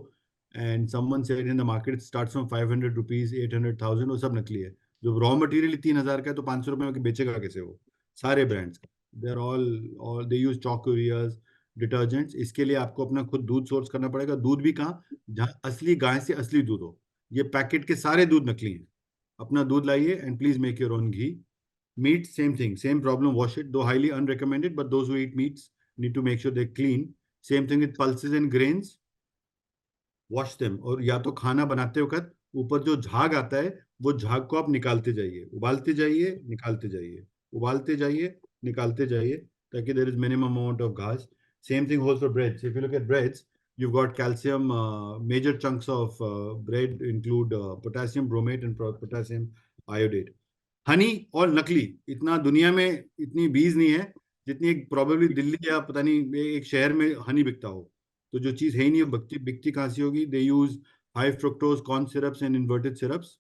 And someone said in the market it starts from 500 rupees, 800,000. वो सब नकली है. जो रॉ मटेरियल 3,000 का है तो 500 रुपए में बेचेगा कैसे वो? सारे brands they are all they use chalk ureas, detergents. इसके लिए आपको अपना खुद दूध सोर्स करना पड़ेगा. दूध भी कहाँ? जहाँ असली गाय से असली दूध हो. ये पैकेट के सारे दूध नकली हैं. अपना दूध लाइए and please make your own ghee. Meat, same thing, same problem. Wash it, though highly unrecommended, but those who eat meats need to make sure they're clean. Same thing with pulses and grains. Wash them. और या तो खाना बनाते वक्त ऊपर जो झाग आता है वो झाग को आप निकालते जाइए, उबालते जाइए, निकालते जाइए, उबालते जाइए, निकालते जाइए, ताकि there is minimum amount of gas. Same thing holds for breads. If you look at breads, you've got calcium. Major chunks of bread include potassium bromate and potassium iodate. Honey और नकली, इतना दुनिया में इतनी बीज नहीं है जितनी एक प्रॉबेबली दिल्ली या पता नहीं एक शहर में हनी बिकता हो. तो जो चीज है ही नहीं बिकती बिकती कहाँ से होगी? They use high fructose corn syrups and inverted syrups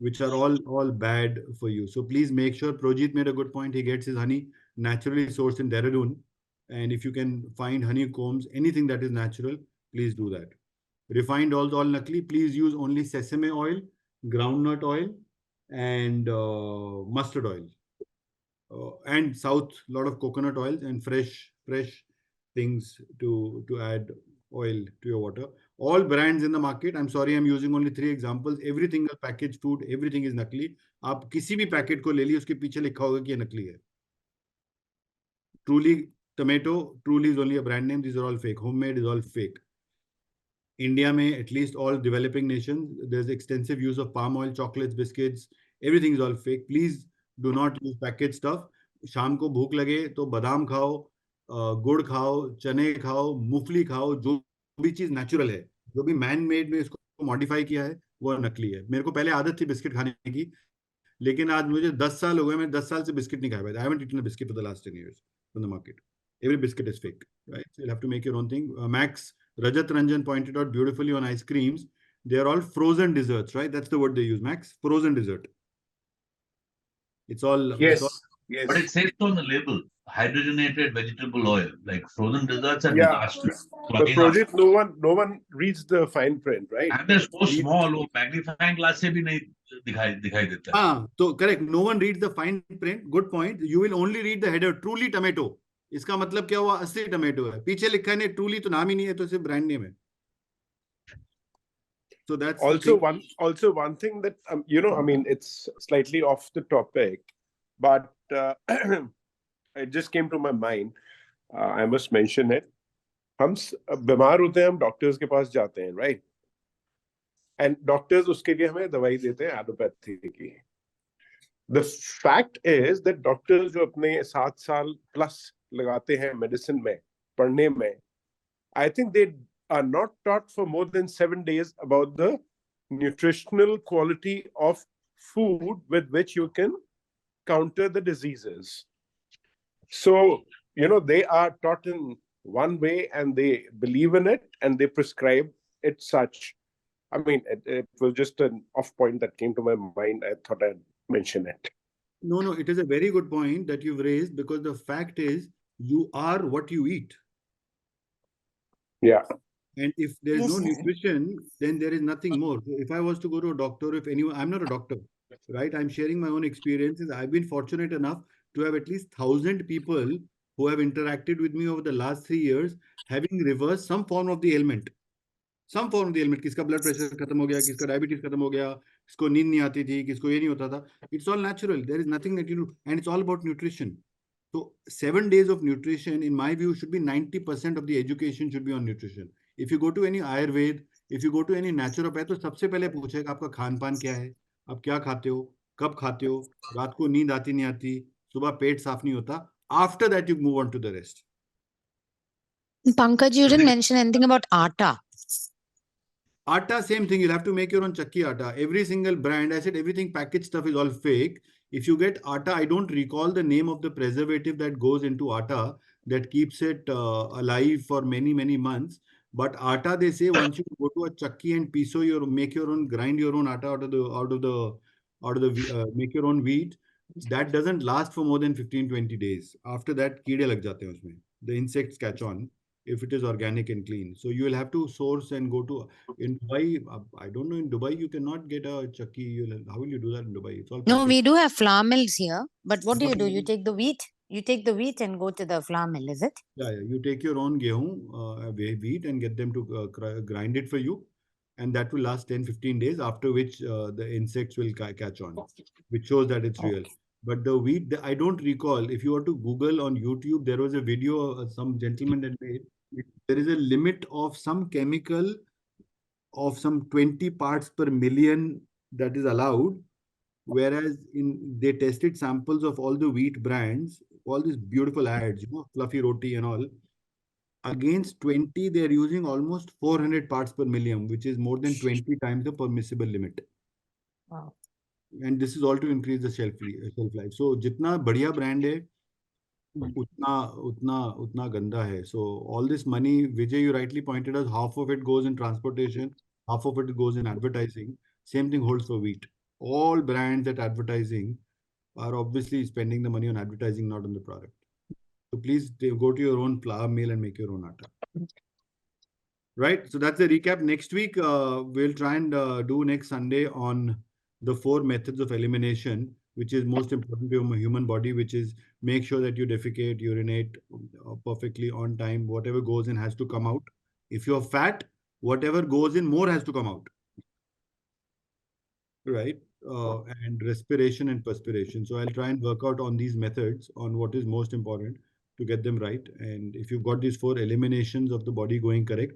which are all bad for you. So please make sure. Projit made a good point. He gets his honey naturally sourced in Dehradun, and if you can find honeycombs, anything that is natural, please do that. Refined oils, all nakli. Please use only sesame oil, groundnut oil, and mustard oil, and lot of coconut oils and fresh things to add oil to your water. All brands in the market, I'm sorry, I'm using only 3 examples. Every single packaged food, everything is nakli. आप किसी भी packet को ले ली, उसके पीछे लिखा होगा कि ये नकली है. Truly tomato, Truly is only a brand name. These are all fake. Homemade is all fake. India में, at least all developing nations, there's extensive use of palm oil, chocolates, biscuits. Everything is all fake. Please do not use packaged stuff. शाम को भूख लगे तो बादाम खाओ, गुड़ खाओ, चने खाओ, मूंगफली खाओ. जो भी चीज नेचुरल है, जो भी मैन मेड में इसको मॉडिफाई किया है, वो नकली है. मेरे को पहले आदत थी बिस्किट खाने की, लेकिन आज मुझे 10 साल हो गए, मैं 10 साल से बिस्किट नहीं खाया. I haven't eaten a biscuit for the last 10 years from the market. Every biscuit is fake, right? So you'll have to make your own thing. Max Rajat Ranjan pointed out beautifully on ice creams. They are all frozen desserts, right? That's the word they use, Max. Frozen dessert. It's all. Yes. Yes. But it says on the label, hydrogenated vegetable oil. Like frozen desserts are Yeah. disastrous. But Project, no one reads the fine print, right? And they're so small, वो magnifying glass से भी नहीं दिखाई देता है. हाँ, तो correct. No one reads the fine print. Good point. You will only read the header. Truly tomato. इसका मतलब क्या हुआ? असली टमाटो है. पीछे लिखा है ट्रूली, तो नाम ही नहीं है, तो सिर्फ ब्रांड नेम है. So that's also one thing that I mean, it's slightly off the topic, but it just came to my mind. I must mention it. हम बीमार होते हैं, हम डॉक्टर्स के पास जाते हैं, right? And doctors उसके लिए हमें दवाई देते हैं एलोपैथी की. The fact is that doctors जो अपने 7 साल plus लगाते हैं मेडिसिन में, पढ़ने में, I think they are not taught for more than 7 days about the nutritional quality of food with which you can counter the diseases. So, they are taught in one way and they believe in it and they prescribe it such. I mean, it was just an off point that came to my mind. I thought I'd mention it. No, it is a very good point that you've raised, because the fact is you are what you eat. Yeah. And if there is no nutrition, then there is nothing more. So if I was to go to a doctor, if anyone, I'm not a doctor, right? I'm sharing my own experiences. I've been fortunate enough to have at least 1,000 people who have interacted with me over the last 3 years, having reversed some form of the ailment. Some form of the ailment. किसका blood pressure खत्म हो गया, किसका diabetes खत्म हो गया, किसको नींद नहीं आती थी, किसको ये नहीं होता था. It's all natural. There is nothing that you do, and it's all about nutrition. So 7 days of nutrition, in my view, should be 90% of the education should be on nutrition. If you go to any Ayurved, if you go to any naturopath, तो सबसे पहले पूछेगा आपका खान पान क्या है, आप क्या खाते हो, कब खाते हो, रात को नींद आती नहीं आती, सुबह पेट साफ नहीं होता. After that, you move on to the rest. Pankaj, you didn't mention anything about atta. Atta, same thing. You'll have to make your own chakki atta. Every single brand, I said everything packaged stuff is all fake. If you get atta, I don't recall the name of the preservative that goes into atta that keeps it alive for many, many months. But atta, they say, once you go to a chakki and make your own, grind your own atta make your own wheat, that doesn't last for more than 15-20 days. After that, कीड़े लग जाते हैं उसमें. The insects catch on if it is organic and clean. So you will have to source and go to, in Dubai, I don't know, in Dubai you cannot get a chakki. How will you do that in Dubai? It's all No, packaged. we do have flour mills here, but what do? You take the wheat? You take the wheat and go to the flour mill, is it? Yeah, you take your own wheat and get them to grind it for you. And that will last 10-15 days, after which the insects will catch on, which shows that it's real. But the wheat, I don't recall. If you were to Google on YouTube, there was a video some gentleman that made. There is a limit of some chemical of some 20 parts per million that is allowed. Whereas they tested samples of all the wheat brands, all these beautiful ads, fluffy roti and all. Against 20, they're using almost 400 parts per million, which is more than 20 times the permissible limit. Wow. And this is all to increase the shelf life. So, jitna badhiya brand hai, utna ganda hai. So, all this money, Vijay, you rightly pointed out, half of it goes in transportation, half of it goes in advertising. Same thing holds for wheat. All brands that advertising are obviously spending the money on advertising, not on the product. So please go to your own flour mill and make your own atta. Right. So that's the recap. Next week, we'll try and do next Sunday on the 4 methods of elimination, which is most important to your human body, which is make sure that you defecate, urinate perfectly on time. Whatever goes in has to come out. If you're fat, whatever goes in more has to come out. Right. And respiration and perspiration. So I'll try and work out on these methods on what is most important to get them right. And if you've got these 4 eliminations of the body going correct,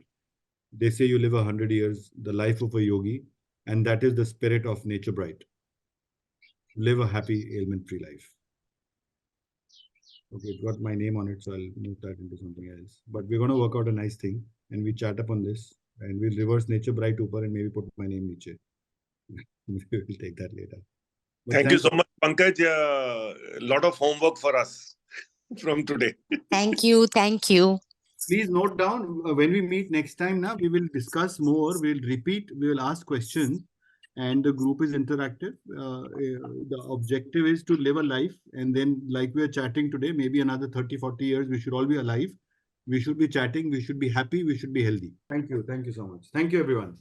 they say you live 100 years, the life of a yogi, and that is the spirit of Nature Bright. Live a happy, ailment-free life. Okay, it got my name on it, so I'll move that into something else. But we're going to work out a nice thing, and we chat up on this, and we'll reverse Nature Bright Upar and maybe put my name niche. We'll take that later. But Thank you so much, Pankaj. A lot of homework for us from today. Thank you. Thank you. Please note down when we meet next time. Now we will discuss more. We'll repeat. We will ask questions, and the group is interactive. The objective is to live a life, and then, like we are chatting today, maybe another 30-40 years, we should all be alive. We should be chatting. We should be happy. We should be healthy. Thank you. Thank you so much. Thank you, everyone.